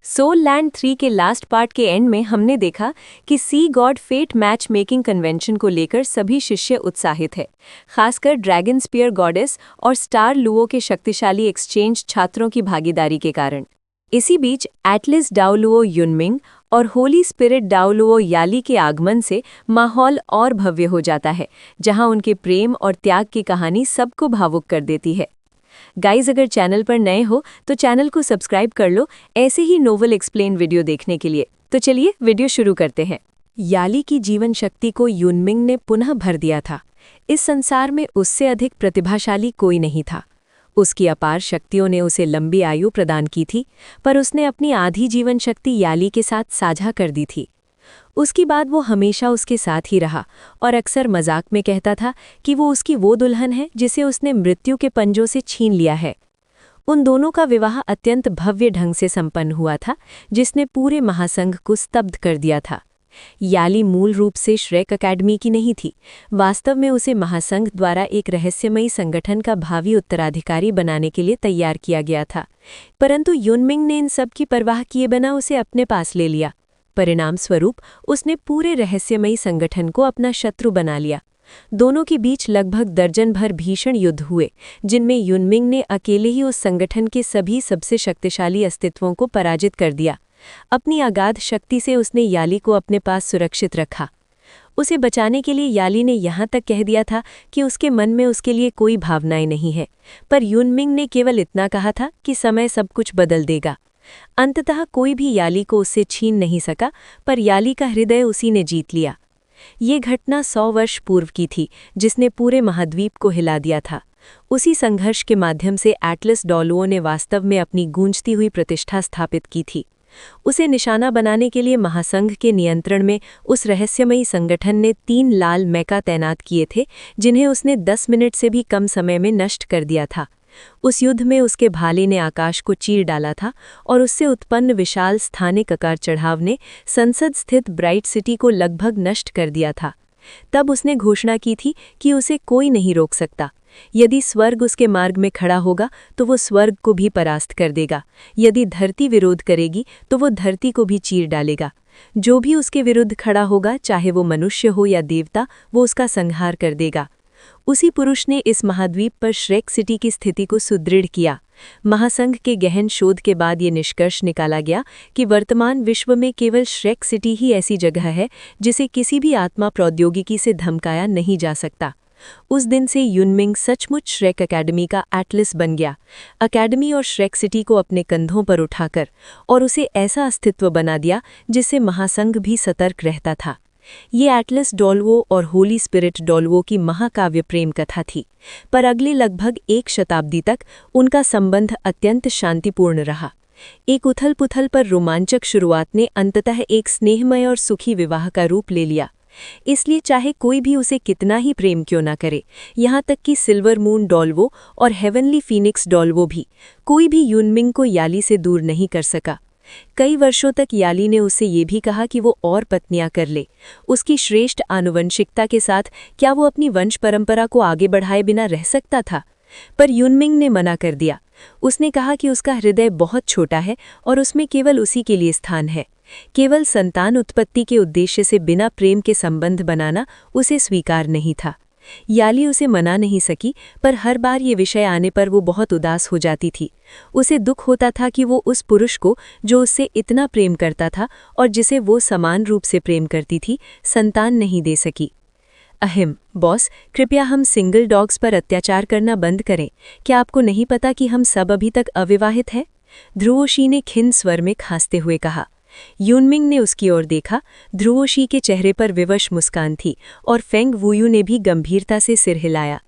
Soul land 3 के last part के and में हमने देखा कि sea god fate match making convention को लेकर सभी शिष्य उत्साहित है, खासकर ड्रैगन स्पीयर गॉडेस और स्टार लुओ के शक्तिशाली एक्सचेंज छात्रों की भागीदारी के कारण। इसी बीच एटलिस डाओलुओ युनमिंग और होली स्पिरिट डाओलुओ याली के आगमन से माहौल और भव्य हो जाता है, जहां उनके प्रेम और त्याग की कहानी सबको भावुक कर देती है। गाइज, अगर चैनल पर नए हो तो चैनल को सब्सक्राइब कर लो ऐसे ही नोवेल एक्सप्लेन वीडियो देखने के लिए। तो चलिए वीडियो शुरू करते हैं। याली की जीवन शक्ति को युनमिंग ने पुनः भर दिया था। इस संसार में उससे अधिक प्रतिभाशाली कोई नहीं था। उसकी अपार शक्तियों ने उसे लंबी आयु प्रदान की थी, पर उसने अपनी आधी जीवन शक्ति याली के साथ साझा कर दी थी। उसके बाद वो हमेशा उसके साथ ही रहा और अक्सर मजाक में कहता था कि वो उसकी वो दुल्हन है जिसे उसने मृत्यु के पंजों से छीन लिया है। उन दोनों का विवाह अत्यंत भव्य ढंग से संपन्न हुआ था, जिसने पूरे महासंघ को स्तब्ध कर दिया था। याली मूल रूप से श्रेक अकेडमी की नहीं थी। वास्तव में उसे महासंघ द्वारा एक रहस्यमयी संगठन का भावी उत्तराधिकारी बनाने के लिए तैयार किया गया था, परंतु युनमिंग ने इन सब की परवाह किए बिना उसे अपने पास ले लिया। परिणाम स्वरूप उसने पूरे रहस्यमयी संगठन को अपना शत्रु बना लिया। दोनों के बीच लगभग दर्जन भर भीषण युद्ध हुए, जिनमें युनमिंग ने अकेले ही उस संगठन के सभी सबसे शक्तिशाली अस्तित्वों को पराजित कर दिया। अपनी अगाध शक्ति से उसने याली को अपने पास सुरक्षित रखा। उसे बचाने के लिए याली ने यहाँ तक कह दिया था कि उसके मन में उसके लिए कोई भावनाएं नहीं है, पर युनमिंग ने केवल इतना कहा था कि समय सब कुछ बदल देगा। अंततः कोई भी याली को उससे छीन नहीं सका, पर याली का हृदय उसी ने जीत लिया। ये घटना 100 वर्ष पूर्व की थी, जिसने पूरे महाद्वीप को हिला दिया था। उसी संघर्ष के माध्यम से एटलस डाओलुओ ने वास्तव में अपनी गूंजती हुई प्रतिष्ठा स्थापित की थी। उसे निशाना बनाने के लिए महासंघ के नियंत्रण में उस रहस्यमयी संगठन ने 3 लाल मेका तैनात किए थे, जिन्हें उसने 10 मिनट से भी कम समय में नष्ट कर दिया था। उस युद्ध में उसके भाले ने आकाश को चीर डाला था और उससे उत्पन्न विशाल स्थानिक आकार चढ़ाव ने संसद स्थित ब्राइट सिटी को लगभग नष्ट कर दिया था। तब उसने घोषणा की थी कि उसे कोई नहीं रोक सकता। यदि स्वर्ग उसके मार्ग में खड़ा होगा तो वो स्वर्ग को भी परास्त कर देगा। यदि धरती विरोध करेगी तो वो धरती को भी चीर डालेगा। जो भी उसके विरुद्ध खड़ा होगा, चाहे वो मनुष्य हो या देवता, वो उसका संहार कर देगा। उसी पुरुष ने इस महाद्वीप पर श्रेक सिटी की स्थिति को सुदृढ़ किया। महासंघ के गहन शोध के बाद ये निष्कर्ष निकाला गया कि वर्तमान विश्व में केवल श्रेक सिटी ही ऐसी जगह है जिसे किसी भी आत्मा प्रौद्योगिकी से धमकाया नहीं जा सकता। उस दिन से युनमिंग सचमुच श्रेक अकेडमी का एटलिस बन गया। अकेडमी और श्रेक सिटी को अपने कंधों पर उठाकर और उसे ऐसा अस्तित्व बना दिया जिससे महासंघ भी सतर्क रहता था। ये एटलस डाओलुओ और होली स्पिरिट डाओलुओ की महाकाव्य प्रेम कथा थी, पर अगले लगभग 1 शताब्दी तक उनका संबंध अत्यंत शांतिपूर्ण रहा। एक उथल-पुथल पर रोमांचक शुरुआत ने अंततः एक स्नेहमय और सुखी विवाह का रूप ले लिया। इसलिए चाहे कोई भी उसे कितना ही प्रेम क्यों ना करे, यहाँ तक कि सिल्वर मून डाओलुओ और हेवनली फीनिक्स डाओलुओ भी, कोई भी युनमिंग को याली से दूर नहीं कर सका। कई वर्षों तक याली ने उससे ये भी कहा कि वो और पत्नियां कर ले। उसकी श्रेष्ठ आनुवंशिकता के साथ क्या वो अपनी वंश परंपरा को आगे बढ़ाए बिना रह सकता था? पर युनमिंग ने मना कर दिया। उसने कहा कि उसका हृदय बहुत छोटा है और उसमें केवल उसी के लिए स्थान है। केवल संतान उत्पत्ति के उद्देश्य से बिना प्रेम के संबंध बनाना उसे स्वीकार नहीं था। याली उसे मना नहीं सकी, पर हर बार ये विषय आने पर वो बहुत उदास हो जाती थी। उसे दुख होता था कि वो उस पुरुष को, जो उससे इतना प्रेम करता था और जिसे वो समान रूप से प्रेम करती थी, संतान नहीं दे सकी। अहिम बॉस, कृपया हम सिंगल डॉग्स पर अत्याचार करना बंद करें। क्या आपको नहीं पता कि हम सब अभी तक अविवाहित हैं? ध्रुवोशी ने खिन्न स्वर में खांसते हुए कहा। युनमिंग ने उसकी ओर देखा। ध्रुवोशी के चेहरे पर विवश मुस्कान थी और फेंग वुयू ने भी गंभीरता से सिर हिलाया।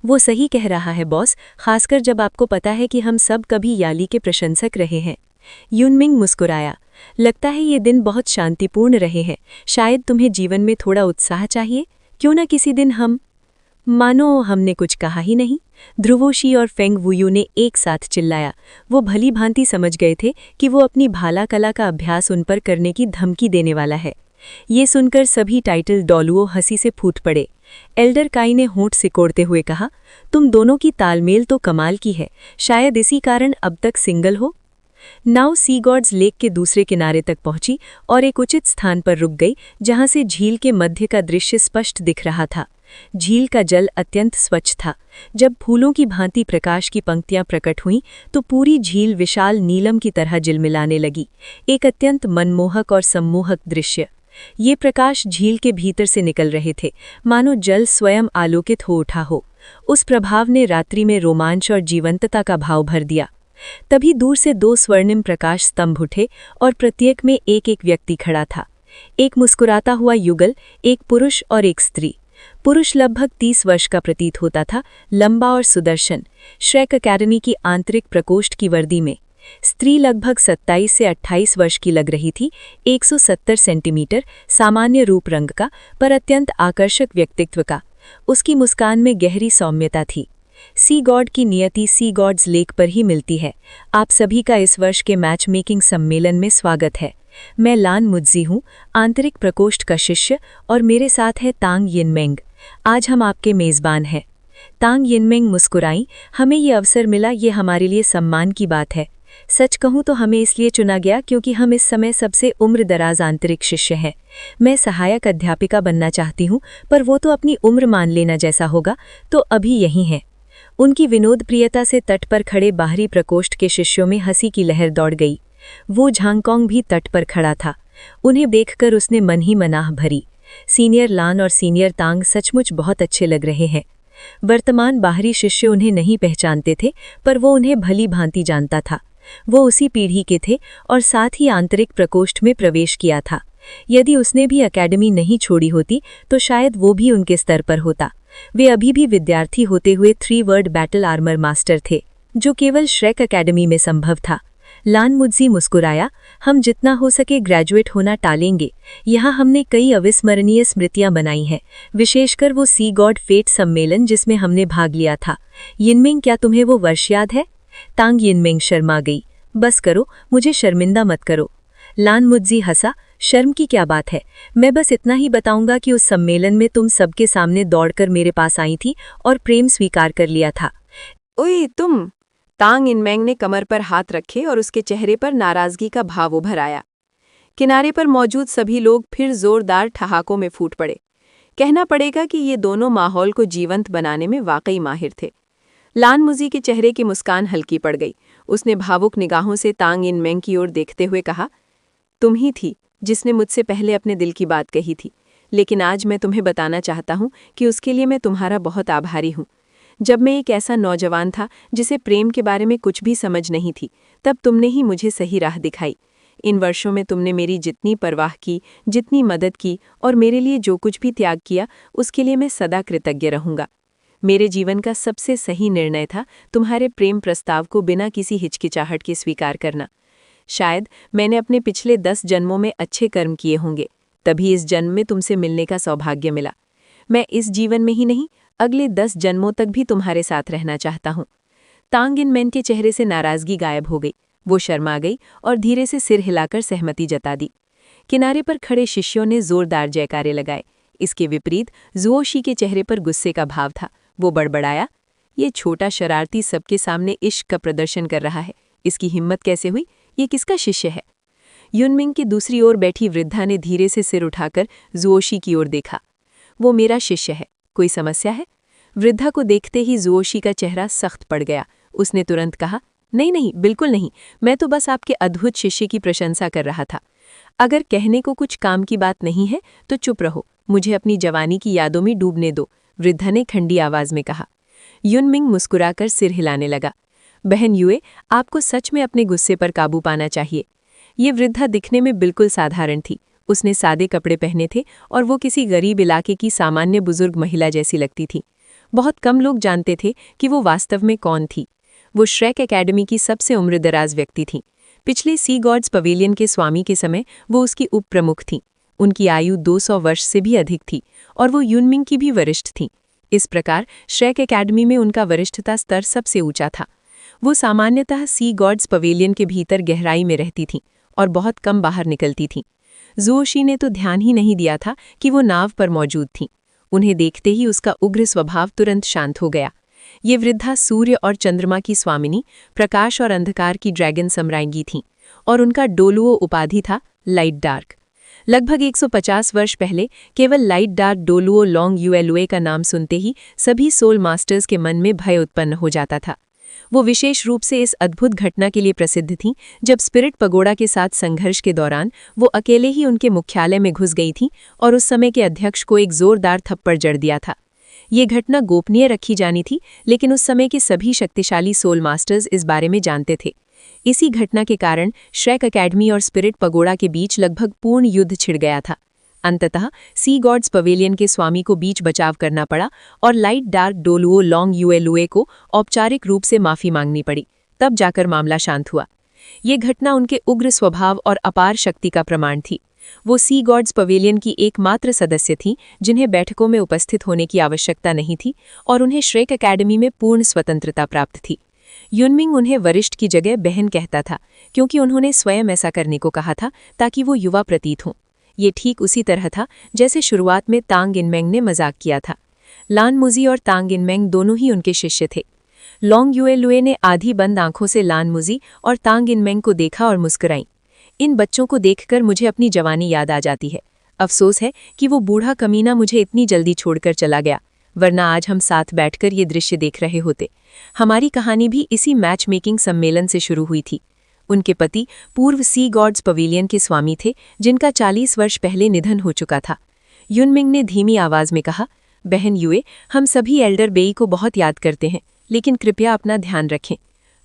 वो सही कह रहा है बॉस, खासकर जब आपको पता है कि हम सब कभी याली के प्रशंसक रहे हैं। युनमिंग मुस्कुराया। लगता है ये दिन बहुत शांतिपूर्ण रहे हैं। शायद तुम्हें जीवन में थोड़ा उत्साह चाहिए। क्यों न किसी दिन हम मानो हमने कुछ कहा ही नहीं। ध्रुवोशी और फेंग वुयू ने एक साथ चिल्लाया। वो भली भांति समझ गए थे कि वो अपनी भाला कला का अभ्यास उन पर करने की धमकी देने वाला है। ये सुनकर सभी टाइटल डाओलुओ हंसी से फूट पड़े। एल्डर काई ने होंठ सिकोड़ते हुए कहा, तुम दोनों की तालमेल तो कमाल की है। शायद इसी कारण अब तक सिंगल हो। नाव सी गॉड्स लेक के दूसरे किनारे तक पहुंची और एक उचित स्थान पर रुक गई जहां से झील के मध्य का दृश्य स्पष्ट दिख रहा था। झील का जल अत्यंत स्वच्छ था। जब फूलों की भांति प्रकाश की पंक्तियां प्रकट हुईं तो पूरी झील विशाल नीलम की तरह झिलमिलाने लगी, एक अत्यंत मनमोहक और सम्मोहक दृश्य। ये प्रकाश झील के भीतर से निकल रहे थे, मानो जल स्वयं आलोकित हो उठा हो। उस प्रभाव ने रात्रि में रोमांच और जीवंतता का भाव भर दिया। तभी दूर से 2 स्वर्णिम प्रकाश स्तंभ उठे और प्रत्येक में एक एक व्यक्ति खड़ा था। एक मुस्कुराता हुआ युगल, एक पुरुष और एक स्त्री। पुरुष लगभग 30 वर्ष का प्रतीत होता था, लंबा और सुदर्शन, श्रेक अकेडमी की आंतरिक प्रकोष्ठ की वर्दी में। स्त्री लगभग 27 से 28 वर्ष की लग रही थी, 170 सेंटीमीटर, सामान्य रूप रंग का पर अत्यंत आकर्षक व्यक्तित्व का। उसकी मुस्कान में गहरी सौम्यता थी। सी गॉड की नियति सी गॉड्स लेक पर ही मिलती है। आप सभी का इस वर्ष के मैच मेकिंग सम्मेलन में स्वागत है। मैं लान मुज्जी हूँ, आंतरिक प्रकोष्ठ का शिष्य, और मेरे साथ है तांग यिनमेंग। आज हम आपके मेज़बान हैं। तांग यिनमेंग मुस्कुराई। हमें ये अवसर मिला, ये हमारे लिए सम्मान की बात है। सच कहूँ तो हमें इसलिए चुना गया क्योंकि हम इस समय सबसे उम्रदराज आंतरिक शिष्य हैं। मैं सहायक अध्यापिका बनना चाहती हूँ, पर वो तो अपनी उम्र मान लेना जैसा होगा, तो अभी यही है। उनकी विनोदप्रियता से तट पर खड़े बाहरी प्रकोष्ठ के शिष्यों में हंसी की लहर दौड़ गई। वो झांगकोंग भी तट पर खड़ा था। उन्हें देखकर उसने मन ही मनाह भरी। सीनियर लान और सीनियर तांग सचमुच बहुत अच्छे लग रहे हैं। वर्तमान बाहरी शिष्य उन्हें नहीं पहचानते थे, पर वो उन्हें भली भांति जानता था। वो उसी पीढ़ी के थे और साथ ही आंतरिक प्रकोष्ठ में प्रवेश किया था। यदि उसने भी अकेडमी नहीं छोड़ी होती तो शायद वो भी उनके स्तर पर होता। वे अभी भी विद्यार्थी होते हुए 3 वर्ड बैटल आर्मर मास्टर थे, जो केवल श्रेक अकेडमी में संभव था। लान मुज्जी मुस्कुराया। हम जितना हो सके ग्रेजुएट होना टालेंगे। यहाँ हमने कई अविस्मरणीय स्मृतियां बनाई हैं, विशेषकर वो सी गॉड फेट सम्मेलन जिसमें हमने भाग लिया था। यिनमेंग, क्या तुम्हें वो वर्ष याद है? तांग यिनमेंग शर्मा गई। बस करो, मुझे शर्मिंदा मत करो। लान मुज्जी हंसा। शर्म की क्या बात है, मैं बस इतना ही बताऊंगा कि उस सम्मेलन में तुम सबके सामने दौड़कर मेरे पास आई थी और प्रेम स्वीकार कर लिया था। ओए तुम! तांग यिनमेंग ने कमर पर हाथ रखे और उसके चेहरे पर नाराजगी का भाव उभर आया। किनारे पर मौजूद सभी लोग फिर जोरदार ठहाकों में फूट पड़े। कहना पड़ेगा कि ये दोनों माहौल को जीवंत बनाने में वाकई माहिर थे। लान मुजी के चेहरे की मुस्कान हल्की पड़ गई। उसने भावुक निगाहों से तांग यिनमेंग की ओर देखते हुए कहा, तुम ही थी जिसने मुझसे पहले अपने दिल की बात कही थी, लेकिन आज मैं तुम्हें बताना चाहता हूँ कि उसके लिए मैं तुम्हारा बहुत आभारी हूँ। जब मैं एक ऐसा नौजवान था जिसे प्रेम के बारे में कुछ भी समझ नहीं थी, तब तुमने ही मुझे सही राह दिखाई। इन वर्षों में तुमने मेरी जितनी परवाह की, जितनी मदद की और मेरे लिए जो कुछ भी त्याग किया, उसके लिए मैं सदा कृतज्ञ रहूँगा। मेरे जीवन का सबसे सही निर्णय था तुम्हारे प्रेम प्रस्ताव को बिना किसी हिचकिचाहट के स्वीकार करना। शायद मैंने अपने पिछले 10 जन्मों में अच्छे कर्म किए होंगे, तभी इस जन्म में तुमसे मिलने का सौभाग्य मिला। मैं इस जीवन में ही नहीं, अगले 10 जन्मों तक भी तुम्हारे साथ रहना चाहता हूँ। तांग यिनमेंग के चेहरे से नाराजगी गायब हो गई। वो शर्मा गई और धीरे से सिर हिलाकर सहमति जता दी। किनारे पर खड़े शिष्यों ने जोरदार जयकारे लगाए। इसके विपरीत जुओशी के चेहरे पर गुस्से का भाव था। वो बड़बड़ाया, ये छोटा शरारती सबके सामने इश्क का प्रदर्शन कर रहा है। इसकी हिम्मत कैसे हुई? ये किसका शिष्य है? युनमिंग की दूसरी ओर बैठी वृद्धा ने धीरे से सिर उठाकर जुओशी की ओर देखा। वो मेरा शिष्य है, कोई समस्या है? वृद्धा को देखते ही जुओशी का चेहरा सख्त पड़ गया। उसने तुरंत कहा, नहीं नहीं, बिल्कुल नहीं, मैं तो बस आपके अद्भुत शिष्य की प्रशंसा कर रहा था। अगर कहने को कुछ काम की बात नहीं है तो चुप रहो, मुझे अपनी जवानी की यादों में डूबने दो, वृद्धा ने ठंडी आवाज में कहा। युनमिंग मुस्कुराकर सिर हिलाने लगा। बहन युए, आपको सच में अपने गुस्से पर काबू पाना चाहिए। ये वृद्धा दिखने में बिल्कुल साधारण थी। उसने सादे कपड़े पहने थे और वो किसी गरीब इलाके की सामान्य बुजुर्ग महिला जैसी लगती थी। बहुत कम लोग जानते थे कि वो वास्तव में कौन थी। वो श्रेक एकेडमी की सबसे उम्रदराज व्यक्ति थीं। पिछले सी गॉड्स पवेलियन के स्वामी के समय वो उसकी उप प्रमुख थीं। उनकी आयु 200 वर्ष से भी अधिक थी और वो युनमिंग की भी वरिष्ठ थीं। इस प्रकार श्रेक एकेडमी में उनका वरिष्ठता स्तर सबसे ऊंचा था। वो सामान्यतः सी गॉड्स पवेलियन के भीतर गहराई में रहती थीं और बहुत कम बाहर निकलती थीं। जुओशी ने तो ध्यान ही नहीं दिया था कि वो नाव पर मौजूद थीं। उन्हें देखते ही उसका उग्र स्वभाव तुरंत शांत हो गया। ये वृद्धा सूर्य और चंद्रमा की स्वामिनी, प्रकाश और अंधकार की ड्रैगन सम्राज्ञी थीं, और उनका डोलुओ उपाधि था लाइट डार्क। लगभग 150 वर्ष पहले केवल लाइट डार्क डोलुओ लॉन्ग युएलुए का नाम सुनते ही सभी सोल मास्टर्स के मन में भय उत्पन्न हो जाता था। वो विशेष रूप से इस अद्भुत घटना के लिए प्रसिद्ध थीं जब स्पिरिट पगोड़ा के साथ संघर्ष के दौरान वो अकेले ही उनके मुख्यालय में घुस गई थीं और उस समय के अध्यक्ष को एक जोरदार थप्पड़ जड़ दिया था। ये घटना गोपनीय रखी जानी थी, लेकिन उस समय के सभी शक्तिशाली सोल मास्टर्स इस बारे में जानते थे। इसी घटना के कारण श्रेक अकेडमी और स्पिरिट पगोड़ा के बीच लगभग पूर्ण युद्ध छिड़ गया था। अंततः सी गॉड्स पवेलियन के स्वामी को बीच बचाव करना पड़ा और लाइट डार्क डोलुओ लॉन्ग युएलुए को औपचारिक रूप से माफी मांगनी पड़ी। तब जाकर मामला शांत हुआ। ये घटना उनके उग्र स्वभाव और अपार शक्ति का प्रमाण थी। वो सी गॉड्स पवेलियन की एकमात्र सदस्य थीं जिन्हें बैठकों में उपस्थित होने की आवश्यकता नहीं थी और उन्हें श्रेक अकेडमी में पूर्ण स्वतंत्रता प्राप्त थी। युनमिंग उन्हें वरिष्ठ की जगह बहन कहता था, क्योंकि उन्होंने स्वयं ऐसा करने को कहा था ताकि वो युवा प्रतीत हों। ये ठीक उसी तरह था जैसे शुरुआत में तांग इनमेंग ने मजाक किया था। लान मुजी और तांग इनमेंग दोनों ही उनके शिष्य थे। लॉन्ग युएलुए ने आधी बंद आंखों से लान मुजी और तांग इनमेंग को देखा और मुस्कुराई। इन बच्चों को देखकर मुझे अपनी जवानी याद आ जाती है। अफसोस है कि वो बूढ़ा कमीना मुझे इतनी जल्दी छोड़कर चला गया, वरना आज हम साथ बैठकर ये दृश्य देख रहे होते। हमारी कहानी भी इसी मैच मेकिंग सम्मेलन से शुरू हुई थी। उनके पति पूर्व सी गॉड्स पवेलियन के स्वामी थे, जिनका 40 वर्ष पहले निधन हो चुका था। युनमिंग ने धीमी आवाज में कहा, बहन युए, हम सभी एल्डर बेई को बहुत याद करते हैं, लेकिन कृपया अपना ध्यान रखें।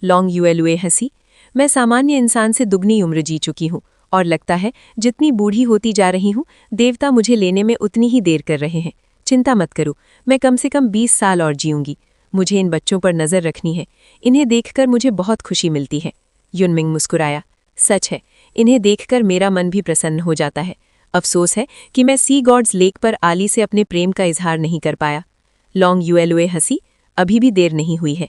लॉन्ग युएलुए हंसी, मैं सामान्य इंसान से दुगनी उम्र जी चुकी हूँ और लगता है जितनी बूढ़ी होती जा रही हूँ, देवता मुझे लेने में उतनी ही देर कर रहे हैं। चिंता मत करो, मैं कम से कम 20 साल और जीऊंगी। मुझे इन बच्चों पर नजर रखनी है। इन्हें देखकर मुझे बहुत खुशी मिलती है। युनमिंग मुस्कुराया, सच है, इन्हें देखकर मेरा मन भी प्रसन्न हो जाता है। अफसोस है कि मैं सी गॉड्स लेक पर आली से अपने प्रेम का इजहार नहीं कर पाया। लॉन्ग युएलुए हंसी, अभी भी देर नहीं हुई है।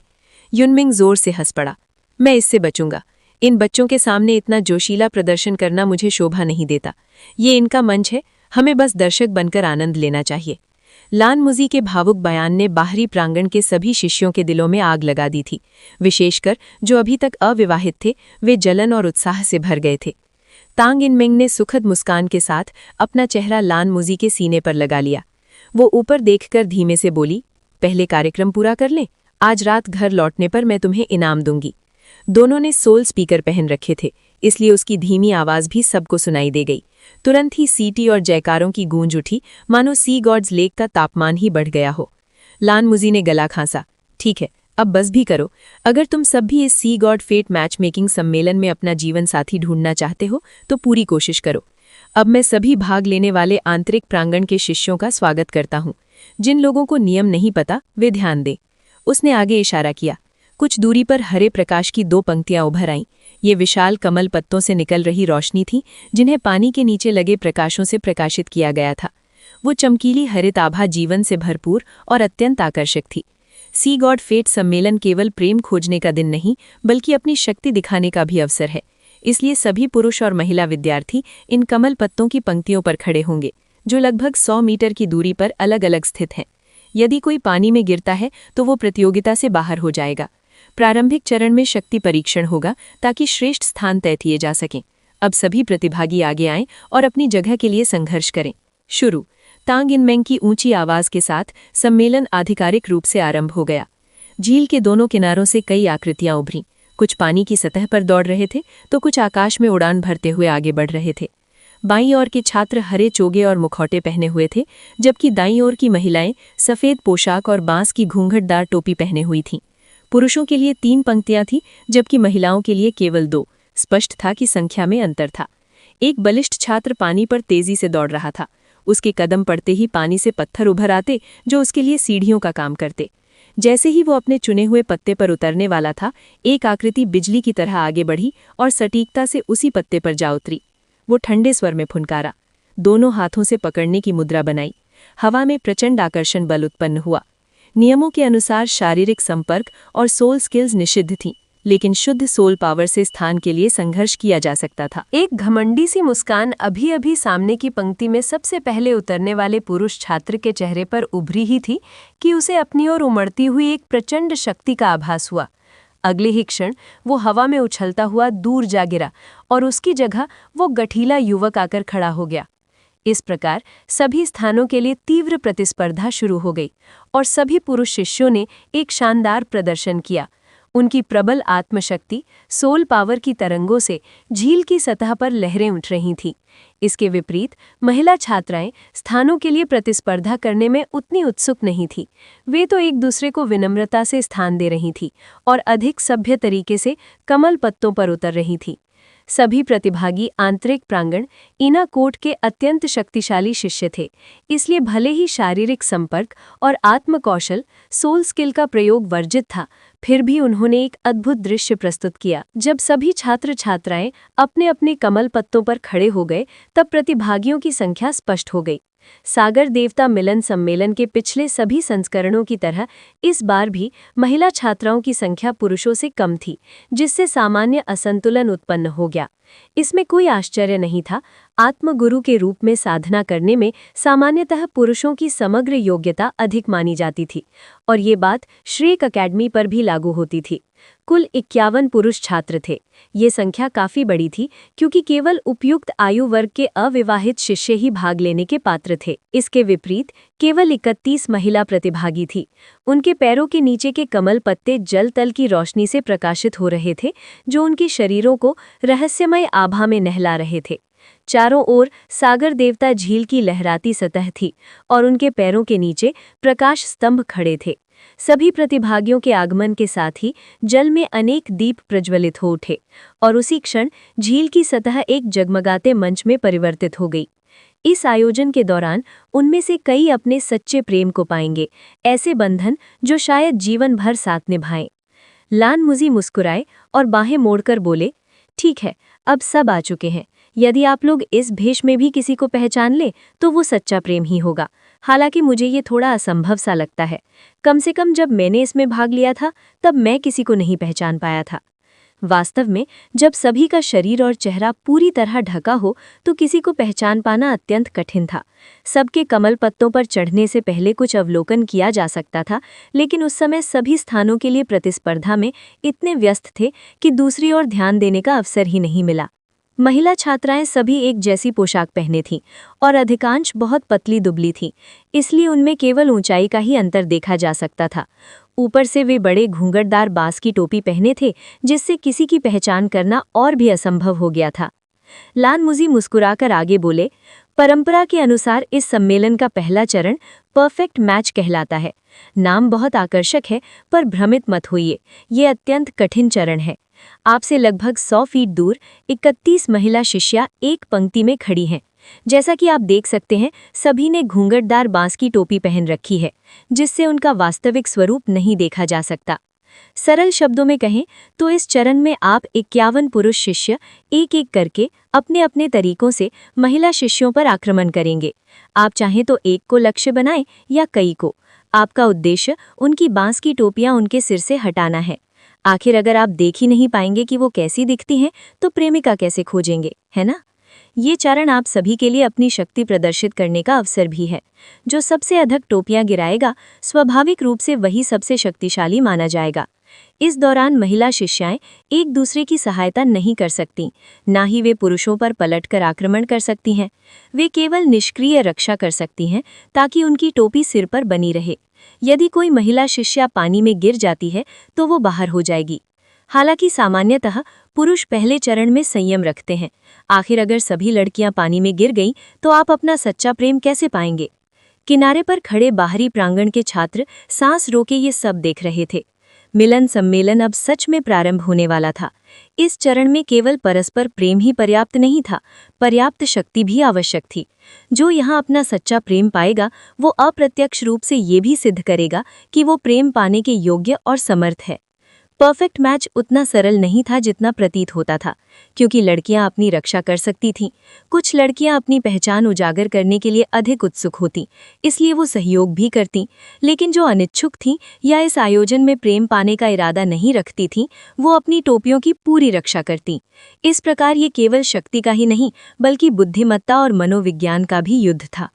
युनमिंग जोर से हंस पड़ा, मैं इससे बचूंगा। इन बच्चों के सामने इतना जोशीला प्रदर्शन करना मुझे शोभा नहीं देता। ये इनका मंच है, हमें बस दर्शक बनकर आनंद लेना चाहिए। लान मुजी के भावुक बयान ने बाहरी प्रांगण के सभी शिष्यों के दिलों में आग लगा दी थी। विशेषकर जो अभी तक अविवाहित थे, वे जलन और उत्साह से भर गए थे। तांग इनमेंग ने सुखद मुस्कान के साथ अपना चेहरा लान मुजी के सीने पर लगा लिया। वो ऊपर देखकर धीमे से बोली, पहले कार्यक्रम पूरा कर लें, आज रात घर लौटने पर मैं तुम्हें इनाम दूंगी। दोनों ने सोल स्पीकर पहन रखे थे, इसलिए उसकी धीमी आवाज भी सबको सुनाई दे गई। तुरंत ही सीटी और जयकारों की गूंज उठी, मानो सी गॉड्स लेक का तापमान ही बढ़ गया हो। लान मुजी ने गला खांसा, ठीक है, अब बस भी करो। अगर तुम सब भी इस सी गॉड फेट मैच मेकिंग सम्मेलन में अपना जीवन साथी ढूंढना चाहते हो तो पूरी कोशिश करो। अब मैं सभी भाग लेने वाले आंतरिक प्रांगण के शिष्यों का स्वागत करता हूँ। जिन लोगों को नियम नहीं पता वे ध्यान दें। उसने आगे इशारा किया। कुछ दूरी पर हरे प्रकाश की 2 पंक्तियां उभर आईं। ये विशाल कमल पत्तों से निकल रही रोशनी थी, जिन्हें पानी के नीचे लगे प्रकाशों से प्रकाशित किया गया था। वो चमकीली हरित आभा जीवन से भरपूर और अत्यंत आकर्षक थी। सी गॉड फेट सम्मेलन केवल प्रेम खोजने का दिन नहीं, बल्कि अपनी शक्ति दिखाने का भी अवसर है। इसलिए सभी पुरुष और महिला विद्यार्थी इन कमल पत्तों की पंक्तियों पर खड़े होंगे, जो लगभग 100 मीटर की दूरी पर अलग अलग स्थित हैं। यदि कोई पानी में गिरता है तो वो प्रतियोगिता से बाहर हो जाएगा। प्रारंभिक चरण में शक्ति परीक्षण होगा ताकि श्रेष्ठ स्थान तय किए जा सकें। अब सभी प्रतिभागी आगे आएं और अपनी जगह के लिए संघर्ष करें। शुरू। तांग इनमेंग की ऊंची आवाज के साथ सम्मेलन आधिकारिक रूप से आरंभ हो गया। झील के दोनों किनारों से कई आकृतियां उभरीं। कुछ पानी की सतह पर दौड़ रहे थे तो कुछ आकाश में उड़ान भरते हुए आगे बढ़ रहे थे। बाईं ओर के छात्र हरे चोगे और मुखौटे पहने हुए थे, जबकि दाईं ओर की महिलाएं सफेद पोशाक और बांस की घूंघटदार टोपी पहने हुई थीं। पुरुषों के लिए 3 पंक्तियां थीं, जबकि महिलाओं के लिए केवल 2। स्पष्ट था कि संख्या में अंतर था। एक बलिष्ठ छात्र पानी पर तेजी से दौड़ रहा था। उसके कदम पड़ते ही पानी से पत्थर उभर आते, जो उसके लिए सीढ़ियों का काम करते। जैसे ही वो अपने चुने हुए पत्ते पर उतरने वाला था, एक आकृति बिजली की तरह आगे बढ़ी और सटीकता से उसी पत्ते पर जा उतरी। वो ठंडे स्वर में फुनकारा, दोनों हाथों से पकड़ने की मुद्रा बनाई। हवा में प्रचंड आकर्षण बल उत्पन्न हुआ। नियमों के अनुसार शारीरिक संपर्क और सोल स्किल्स निषिद्ध थीं, लेकिन शुद्ध सोल पावर से स्थान के लिए संघर्ष किया जा सकता था। एक घमंडी सी मुस्कान अभी अभी सामने की पंक्ति में सबसे पहले उतरने वाले पुरुष छात्र के चेहरे पर उभरी ही थी कि उसे अपनी ओर उमड़ती हुई एक प्रचंड शक्ति का आभास हुआ। अगले ही क्षण वो हवा में उछलता हुआ दूर जा गिरा और उसकी जगह वो गठीला युवक आकर खड़ा हो गया। इस प्रकार सभी स्थानों के लिए तीव्र प्रतिस्पर्धा शुरू हो गई और सभी पुरुष शिष्यों ने एक शानदार प्रदर्शन किया। उनकी प्रबल आत्मशक्ति सोल पावर की तरंगों से झील की सतह पर लहरें उठ रही थीं। इसके विपरीत महिला छात्राएं स्थानों के लिए प्रतिस्पर्धा करने में उतनी उत्सुक नहीं थीं। वे तो एक दूसरे को विनम्रता से स्थान दे रही थीं और अधिक सभ्य तरीके से कमल पत्तों पर उतर रही थीं। सभी प्रतिभागी आंतरिक प्रांगण इना कोट के अत्यंत शक्तिशाली शिष्य थे, इसलिए भले ही शारीरिक संपर्क और आत्मकौशल सोल स्किल का प्रयोग वर्जित था, फिर भी उन्होंने एक अद्भुत दृश्य प्रस्तुत किया। जब सभी छात्र छात्राएं अपने अपने कमल पत्तों पर खड़े हो गए, तब प्रतिभागियों की संख्या स्पष्ट हो गई। सागर देवता मिलन सम्मेलन के पिछले सभी संस्करणों की तरह इस बार भी महिला छात्राओं की संख्या पुरुषों से कम थी, जिससे सामान्य असंतुलन उत्पन्न हो गया। इसमें कोई आश्चर्य नहीं था। आत्मगुरु के रूप में साधना करने में सामान्यतः पुरुषों की समग्र योग्यता अधिक मानी जाती थी और ये बात श्रेक अकेडमी पर भी लागू होती थी। कुल 51 पुरुष छात्र थे। ये संख्या काफी बड़ी थी क्योंकि केवल उपयुक्त आयु वर्ग के अविवाहित शिष्य ही भाग लेने के पात्र थे। इसके विपरीत केवल 31 महिला प्रतिभागी थी। उनके पैरों के नीचे के कमल पत्ते जल तल की रोशनी से प्रकाशित हो रहे थे, जो उनके शरीरों को रहस्यमय आभा में नहला रहे थे। चारों ओर सागर देवता झील की लहराती सतह थी और उनके पैरों के नीचे प्रकाश स्तंभ खड़े थे। सभी प्रतिभागियों के आगमन के साथ ही जल में अनेक दीप प्रज्वलित हो उठे और उसी क्षण झील की सतह एक जगमगाते मंच में परिवर्तित हो गई। इस आयोजन के दौरान उनमें से कई अपने सच्चे प्रेम को पाएंगे, ऐसे बंधन जो शायद जीवन भर साथ निभाएं। लान मुजी मुस्कुराए और बाहें मोड़कर बोले, ठीक है, अब सब आ चुके हैं। यदि आप लोग इस भेष में भी किसी को पहचान ले तो वो सच्चा प्रेम ही होगा। हालांकि मुझे ये थोड़ा असंभव सा लगता है। कम से कम जब मैंने इसमें भाग लिया था तब मैं किसी को नहीं पहचान पाया था। वास्तव में जब सभी का शरीर और चेहरा पूरी तरह ढका हो तो किसी को पहचान पाना अत्यंत कठिन था। सबके कमल पत्तों पर चढ़ने से पहले कुछ अवलोकन किया जा सकता था, लेकिन उस समय सभी स्थानों के लिए प्रतिस्पर्धा में इतने व्यस्त थे कि दूसरी ओर ध्यान देने का अवसर ही नहीं मिला। महिला छात्राएं सभी एक जैसी पोशाक पहने थीं और अधिकांश बहुत पतली दुबली थीं, इसलिए उनमें केवल ऊंचाई का ही अंतर देखा जा सकता था। ऊपर से वे बड़े घूंघटदार बांस की टोपी पहने थे, जिससे किसी की पहचान करना और भी असंभव हो गया था। लान मुजी मुस्कुराकर आगे बोले, परंपरा के अनुसार इस सम्मेलन का पहला चरण परफेक्ट मैच कहलाता है। नाम बहुत आकर्षक है, पर भ्रमित मत होइए, ये अत्यंत कठिन चरण है। आपसे लगभग 100 फीट दूर 31 महिला शिष्या एक पंक्ति में खड़ी हैं। जैसा कि आप देख सकते हैं, सभी ने घूंघटदार बांस की टोपी पहन रखी है, जिससे उनका वास्तविक स्वरूप नहीं देखा जा सकता। सरल शब्दों में कहें तो इस चरण में आप 51 पुरुष शिष्य एक एक करके अपने अपने तरीकों से महिला शिष्यों पर आक्रमण करेंगे। आप चाहें तो एक को लक्ष्य बनाएं या कई को। आपका उद्देश्य उनकी बांस की टोपियां उनके सिर से हटाना है। आखिर अगर आप देख ही नहीं पाएंगे कि वो कैसी दिखती हैं, तो प्रेमिका कैसे खोजेंगे, है ना? ये चरण आप सभी के लिए अपनी शक्ति प्रदर्शित करने का अवसर भी है। जो सबसे अधिक टोपियां गिराएगा, स्वाभाविक रूप से वही सबसे शक्तिशाली माना जाएगा। इस दौरान महिला शिष्याएं एक दूसरे की सहायता नहीं कर सकती, ना ही वे पुरुषों पर पलटकर आक्रमण कर सकती हैं। वे केवल निष्क्रिय रक्षा कर सकती हैं ताकि उनकी टोपी सिर पर बनी रहे। यदि कोई महिला शिष्या पानी में गिर जाती है तो वो बाहर हो जाएगी। हालांकि सामान्यतः पुरुष पहले चरण में संयम रखते हैं। आखिर अगर सभी लड़कियां पानी में गिर गईं तो आप अपना सच्चा प्रेम कैसे पाएंगे? किनारे पर खड़े बाहरी प्रांगण के छात्र सांस रोके ये सब देख रहे थे। मिलन सम्मेलन अब सच में प्रारंभ होने वाला था। इस चरण में केवल परस्पर प्रेम ही पर्याप्त नहीं था, पर्याप्त शक्ति भी आवश्यक थी। जो यहाँ अपना सच्चा प्रेम पाएगा, वो अप्रत्यक्ष रूप से ये भी सिद्ध करेगा कि वो प्रेम पाने के योग्य और समर्थ है। परफेक्ट मैच उतना सरल नहीं था जितना प्रतीत होता था, क्योंकि लड़कियां अपनी रक्षा कर सकती थीं। कुछ लड़कियां अपनी पहचान उजागर करने के लिए अधिक उत्सुक होतीं, इसलिए वो सहयोग भी करतीं, लेकिन जो अनिच्छुक थीं या इस आयोजन में प्रेम पाने का इरादा नहीं रखती थीं, वो अपनी टोपियों की पूरी रक्षा करतीं। इस प्रकार ये केवल शक्ति का ही नहीं, बल्कि बुद्धिमत्ता और मनोविज्ञान का भी युद्ध था।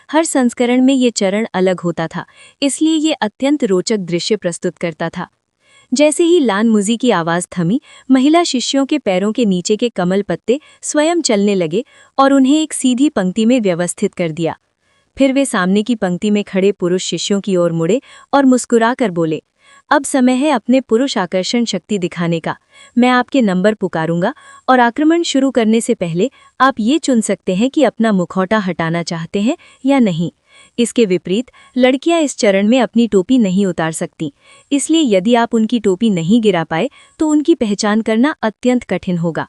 हर संस्करण में ये चरण अलग होता था, इसलिए ये अत्यंत रोचक दृश्य प्रस्तुत करता था। जैसे ही लान मुजी की आवाज थमी, महिला शिष्यों के पैरों के नीचे के कमल पत्ते स्वयं चलने लगे और उन्हें एक सीधी पंक्ति में व्यवस्थित कर दिया। फिर वे सामने की पंक्ति में खड़े पुरुष शिष्यों की ओर मुड़े और मुस्कुराकर बोले, अब समय है अपने पुरुष आकर्षण शक्ति दिखाने का। मैं आपके नंबर पुकारूंगा और आक्रमण शुरू करने से पहले आप ये चुन सकते हैं कि अपना मुखौटा हटाना चाहते हैं या नहीं। इसके विपरीत लड़कियां इस चरण में अपनी टोपी नहीं उतार सकती, इसलिए यदि आप उनकी टोपी नहीं गिरा पाए तो उनकी पहचान करना अत्यंत कठिन होगा।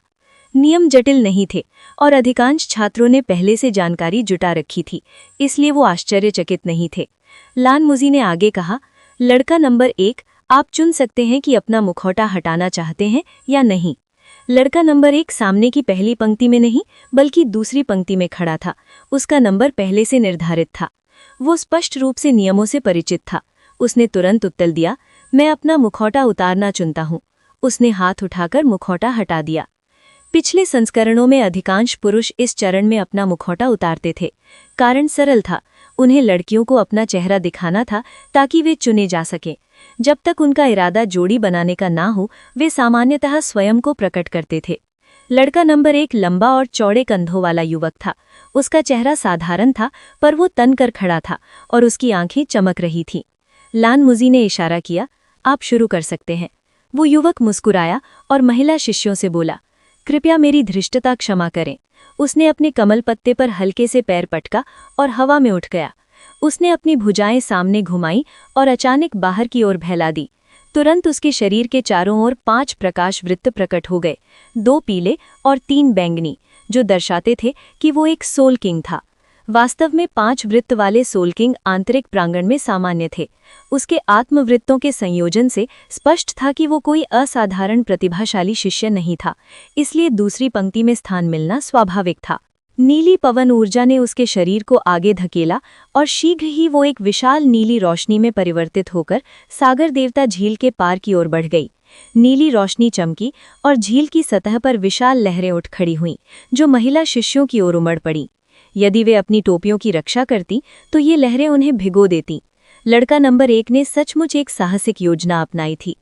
नियम जटिल नहीं थे और अधिकांश छात्रों ने पहले से जानकारी जुटा रखी थी, इसलिए वो आश्चर्यचकित नहीं थे। लान मुजी ने आगे कहा, लड़का नंबर 1, आप चुन सकते हैं कि अपना मुखौटा हटाना चाहते हैं या नहीं। लड़का नंबर 1 सामने की पहली पंक्ति में नहीं, बल्कि दूसरी पंक्ति में खड़ा था। उसका नंबर पहले से निर्धारित था। वो स्पष्ट रूप से नियमों से परिचित था। उसने तुरंत उत्तर दिया, मैं अपना मुखौटा उतारना चुनता हूँ। उसने हाथ उठाकर मुखौटा हटा दिया। पिछले संस्करणों में अधिकांश पुरुष इस चरण में अपना मुखौटा उतारते थे। कारण सरल था, उन्हें लड़कियों को अपना चेहरा दिखाना था ताकि वे चुने जा सकें। जब तक उनका इरादा जोड़ी बनाने का ना हो, वे सामान्यतः स्वयं को प्रकट करते थे। लड़का नंबर 1 लंबा और चौड़े कंधों वाला युवक था। उसका चेहरा साधारण था, पर वो तन कर खड़ा था और उसकी आंखें चमक रही थीं। लान मुजी ने इशारा किया, आप शुरू कर सकते हैं। वो युवक मुस्कुराया और महिला शिष्यों से बोला, कृपया मेरी धृष्टता क्षमा करें। उसने अपने कमल पत्ते पर हल्के से पैर पटका और हवा में उठ गया। उसने अपनी भुजाएं सामने घुमाई और अचानक बाहर की ओर फैला दी। तुरंत उसके शरीर के चारों ओर 5 प्रकाश वृत्त प्रकट हो गए, 2 पीले और 3 बैंगनी, जो दर्शाते थे कि वो एक सोल किंग था। वास्तव में 5 वृत्त वाले सोल किंग आंतरिक प्रांगण में सामान्य थे। उसके आत्मवृत्तों के संयोजन से स्पष्ट था कि वो कोई असाधारण प्रतिभाशाली शिष्य नहीं था, इसलिए दूसरी पंक्ति में स्थान मिलना स्वाभाविक था। नीली पवन ऊर्जा ने उसके शरीर को आगे धकेला और शीघ्र ही वो एक विशाल नीली रोशनी में परिवर्तित होकर सागर देवता झील के पार की ओर बढ़ गई। नीली रोशनी चमकी और झील की सतह पर विशाल लहरें उठ खड़ी हुईं, जो महिला शिष्यों की ओर उमड़ पड़ी। यदि वे अपनी टोपियों की रक्षा करती तो ये लहरें उन्हें भिगो देती। लड़का नंबर 1 ने सचमुच एक साहसिक योजना अपनाई थी।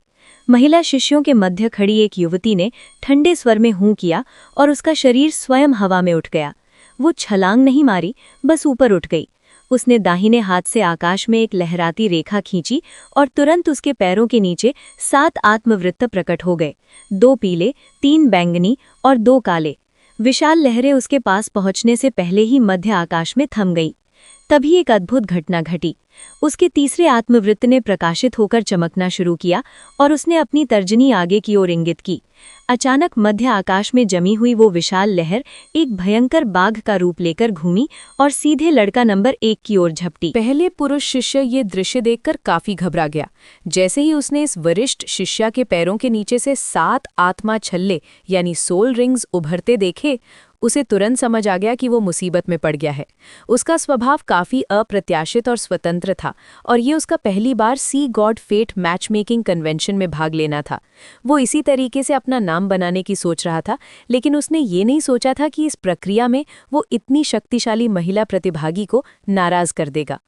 महिला शिष्यों के मध्य खड़ी एक युवती ने ठंडे स्वर में हूं किया और उसका शरीर स्वयं हवा में उठ गया। वो छलांग नहीं मारी, बस ऊपर उठ गई। उसने दाहिने हाथ से आकाश में एक लहराती रेखा खींची और तुरंत उसके पैरों के नीचे 7 आत्मवृत्त प्रकट हो गए, 2 पीले, 3 बैंगनी और 2 काले। विशाल लहरें उसके पास पहुंचने से पहले ही मध्य आकाश में थम गई। तभी एक अद्भुत घटना घटी। उसके तीसरे आत्मवृत्त ने प्रकाशित होकर चमकना शुरू किया और उसने अपनी तर्जनी आगे की ओर इंगित की। अचानक मध्य आकाश में जमी हुई वो विशाल लहर एक भयंकर बाघ का रूप लेकर घूमी और सीधे लड़का नंबर 1 की ओर झपटी। पहले पुरुष शिष्य ये दृश्य देखकर काफी घबरा गया। जैसे ही उसने इस वरिष्ठ शिष्या के पैरों के नीचे से 7 आत्मा छल्ले यानी सोल रिंग्स उभरते देखे, उसे तुरंत समझ आ गया कि वो मुसीबत में पड़ गया है। उसका स्वभाव काफी अप्रत्याशित और स्वतंत्र था और ये उसका पहली बार sea god fate match making convention में भाग लेना था। वो इसी तरीके से अपना नाम बनाने की सोच रहा था, लेकिन उसने ये नहीं सोचा था कि इस प्रक्रिया में वो इतनी शक्तिशाली महिला प्रतिभागी को नाराज कर देगा।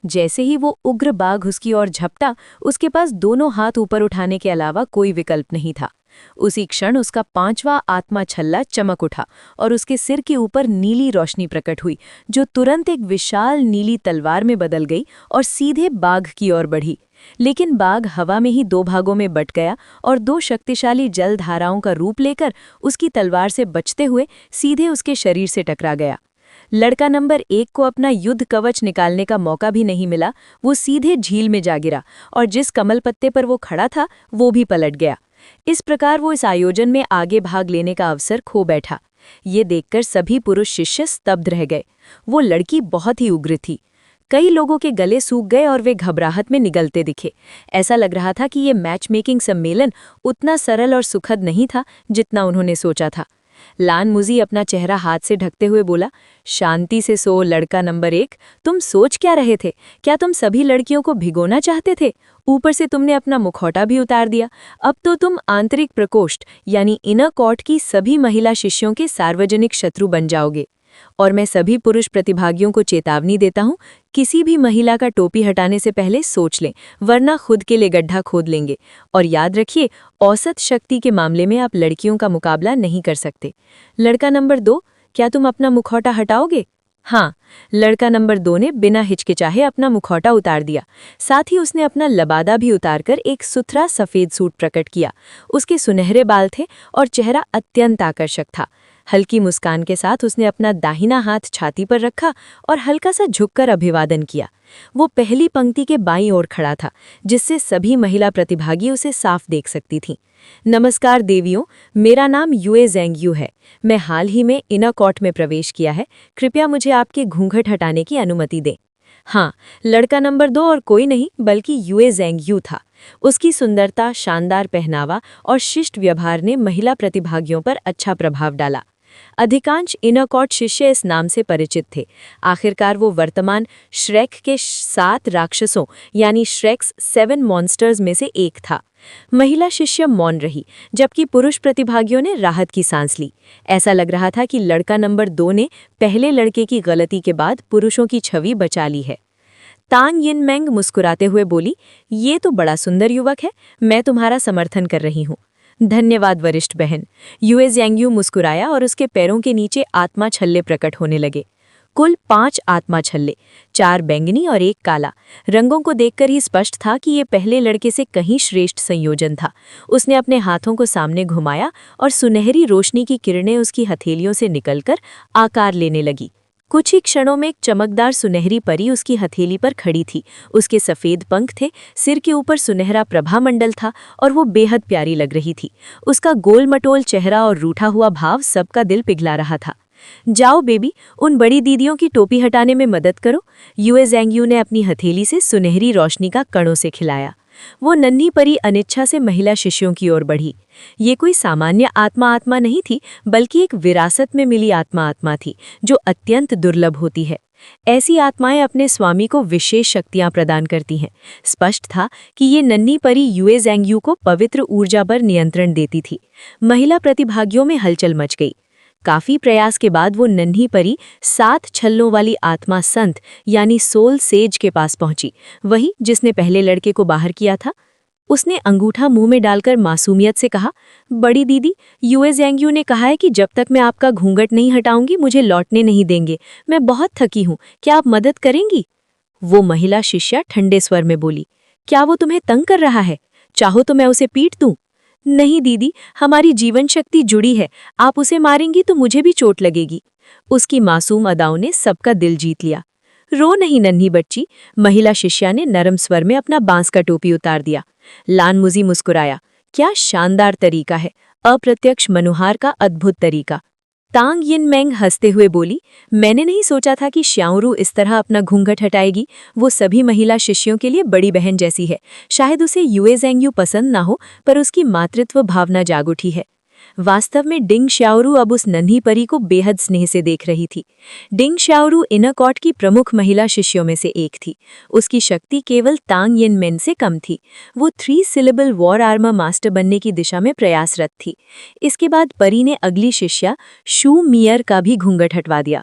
जैसे ही वो उग्र बाघ उसकी ओर झपटा, उसके पास दोनों हाथ ऊपर उठाने के अलावा कोई विकल्प नहीं था। उसी क्षण उसका 5वां आत्मा छल्ला चमक उठा और उसके सिर के ऊपर नीली रोशनी प्रकट हुई, जो तुरंत एक विशाल नीली तलवार में बदल गई और सीधे बाघ की ओर बढ़ी। लेकिन बाघ हवा में ही 2 भागों में बट गया और 2 शक्तिशाली जल धाराओं का रूप लेकर उसकी तलवार से बचते हुए सीधे उसके शरीर से टकरा गया। लड़का नंबर 1 को अपना युद्ध कवच निकालने का मौका भी नहीं मिला। वो सीधे झील में जा गिरा और जिस कमल पत्ते पर वो खड़ा था वो भी पलट गया। इस प्रकार वो इस आयोजन में आगे भाग लेने का अवसर खो बैठा। ये देखकर सभी पुरुष शिष्य स्तब्ध रह गए। वो लड़की बहुत ही उग्र थी। कई लोगों के गले सूख गए और वे घबराहट में निगलते दिखे। ऐसा लग रहा था कि ये मैच मेकिंग सम्मेलन उतना सरल और सुखद नहीं था जितना उन्होंने सोचा था। लान मुजी अपना चेहरा हाथ से ढकते हुए बोला, शांति से सो लड़का नंबर 1, तुम सोच क्या रहे थे? क्या तुम सभी लड़कियों को भिगोना चाहते थे? ऊपर से तुमने अपना मुखौटा भी उतार दिया। अब तो तुम आंतरिक प्रकोष्ठ यानी इनर कोर्ट की सभी महिला शिष्यों के सार्वजनिक शत्रु बन जाओगे। और मैं सभी पुरुष प्रतिभागियों को चेतावनी देता हूं, किसी भी महिला का टोपी हटाने से पहले सोच लें, वरना खुद के लिए गड्ढा खोद लेंगे। और याद रखिए, औसत शक्ति के मामले में आप लड़कियों का मुकाबला नहीं कर सकते। लड़का नंबर 2, क्या तुम अपना मुखौटा हटाओगे? हाँ। लड़का नंबर 2 ने बिना हिचकिचाहे अपना मुखौटा उतार दिया। साथ ही उसने अपना लबादा भी उतारकर एक सुथरा सफेद सूट प्रकट किया। उसके सुनहरे बाल थे और चेहरा अत्यंत आकर्षक था। हल्की मुस्कान के साथ उसने अपना दाहिना हाथ छाती पर रखा और हल्का सा झुककर अभिवादन किया। वो पहली पंक्ति के बाईं ओर खड़ा था, जिससे सभी महिला प्रतिभागी उसे साफ देख सकती थीं। नमस्कार देवियों, मेरा नाम युए ज़ेंगयू है। मैं हाल ही में इनर कोर्ट में प्रवेश किया है। कृपया मुझे आपके घूंघट हटाने की अनुमति दें। हाँ, लड़का नंबर 2 और कोई नहीं बल्कि युए ज़ेंगयू था। उसकी सुंदरता, शानदार पहनावा और शिष्ट व्यवहार ने महिला प्रतिभागियों पर अच्छा प्रभाव डाला। अधिकांश इनर कोर्ट शिष्य इस नाम से परिचित थे। आखिरकार वो वर्तमान श्रेक के 7 राक्षसों यानी श्रेक्स 7 मॉन्स्टर्स में से एक था। महिला शिष्य मौन रही, जबकि पुरुष प्रतिभागियों ने राहत की सांस ली। ऐसा लग रहा था कि लड़का नंबर 2 ने पहले लड़के की गलती के बाद पुरुषों की छवि बचा ली है। तांग यिनमेंग मुस्कुराते हुए बोली, ये तो बड़ा सुंदर युवक है, मैं तुम्हारा समर्थन कर रही हूँ। धन्यवाद वरिष्ठ बहन। युए ज़ेंगयू मुस्कुराया और उसके पैरों के नीचे आत्मा छल्ले प्रकट होने लगे। कुल 5 आत्मा छल्ले, 4 बैंगनी और 1 काला। रंगों को देखकर ही स्पष्ट था कि ये पहले लड़के से कहीं श्रेष्ठ संयोजन था। उसने अपने हाथों को सामने घुमाया और सुनहरी रोशनी की किरणें उसकी हथेलियों से निकलकर आकार लेने लगी। कुछ ही क्षणों में एक चमकदार सुनहरी परी उसकी हथेली पर खड़ी थी। उसके सफ़ेद पंख थे, सिर के ऊपर सुनहरा प्रभामंडल था और वो बेहद प्यारी लग रही थी। उसका गोल मटोल चेहरा और रूठा हुआ भाव सबका दिल पिघला रहा था। जाओ बेबी, उन बड़ी दीदियों की टोपी हटाने में मदद करो। युए ज़ेंगयू ने अपनी हथेली से सुनहरी रोशनी का कणों से खिलाया। वो नन्ही परी अनिच्छा से महिला शिष्यों की ओर बढ़ी। ये कोई सामान्य आत्मा नहीं थी, बल्कि एक विरासत में मिली आत्मा थी, जो अत्यंत दुर्लभ होती है। ऐसी आत्माएं अपने स्वामी को विशेष शक्तियां प्रदान करती हैं। स्पष्ट था कि ये नन्ही परी युए ज़ेंगयू को पवित्र ऊर्जा पर नियंत्रण देती थी। महिला प्रतिभागियों में हलचल मच गई। काफी प्रयास के बाद वो नन्ही परी 7 छल्लों वाली आत्मा संत यानी सोल सेज के पास पहुंची, वही जिसने पहले लड़के को बाहर किया था। उसने अंगूठा मुंह में डालकर मासूमियत से कहा, बड़ी दीदी, युए ज़ेंगयू ने कहा है कि जब तक मैं आपका घूंघट नहीं हटाऊंगी मुझे लौटने नहीं देंगे। मैं बहुत थकी हूँ, क्या आप मदद करेंगी? वो महिला शिष्या ठंडे स्वर में बोली, क्या वो तुम्हें तंग कर रहा है? चाहो तो मैं उसे पीट दूं। नहीं दीदी, हमारी जीवन शक्ति जुड़ी है, आप उसे मारेंगी तो मुझे भी चोट लगेगी। उसकी मासूम अदाओं ने सबका दिल जीत लिया। रो नहीं नन्ही बच्ची, महिला शिष्या ने नरम स्वर में अपना बांस का टोपी उतार दिया। लान मुजी मुस्कुराया, क्या शानदार तरीका है, अप्रत्यक्ष मनुहार का अद्भुत तरीका। तांग यिनमेंग हंसते हुए बोली, मैंने नहीं सोचा था कि श्याओरू इस तरह अपना घूंघट हटाएगी। वो सभी महिला शिष्यों के लिए बड़ी बहन जैसी है। शायद उसे युए ज़ेंगयू पसंद ना हो, पर उसकी मातृत्व भावना जाग उठी है। वास्तव में डिंग श्याओरू अब उस नन्ही परी को बेहद स्नेह से देख रही थी। डिंग श्याओरू इनर कोर्ट की प्रमुख महिला शिष्यों में से एक थी। उसकी शक्ति केवल तांग यिनमेन से कम थी। वो 3 सिलेबल वॉर आर्मर मास्टर बनने की दिशा में प्रयासरत थी। इसके बाद परी ने अगली शिष्या शू मियर का भी घूंघट हटवा दिया।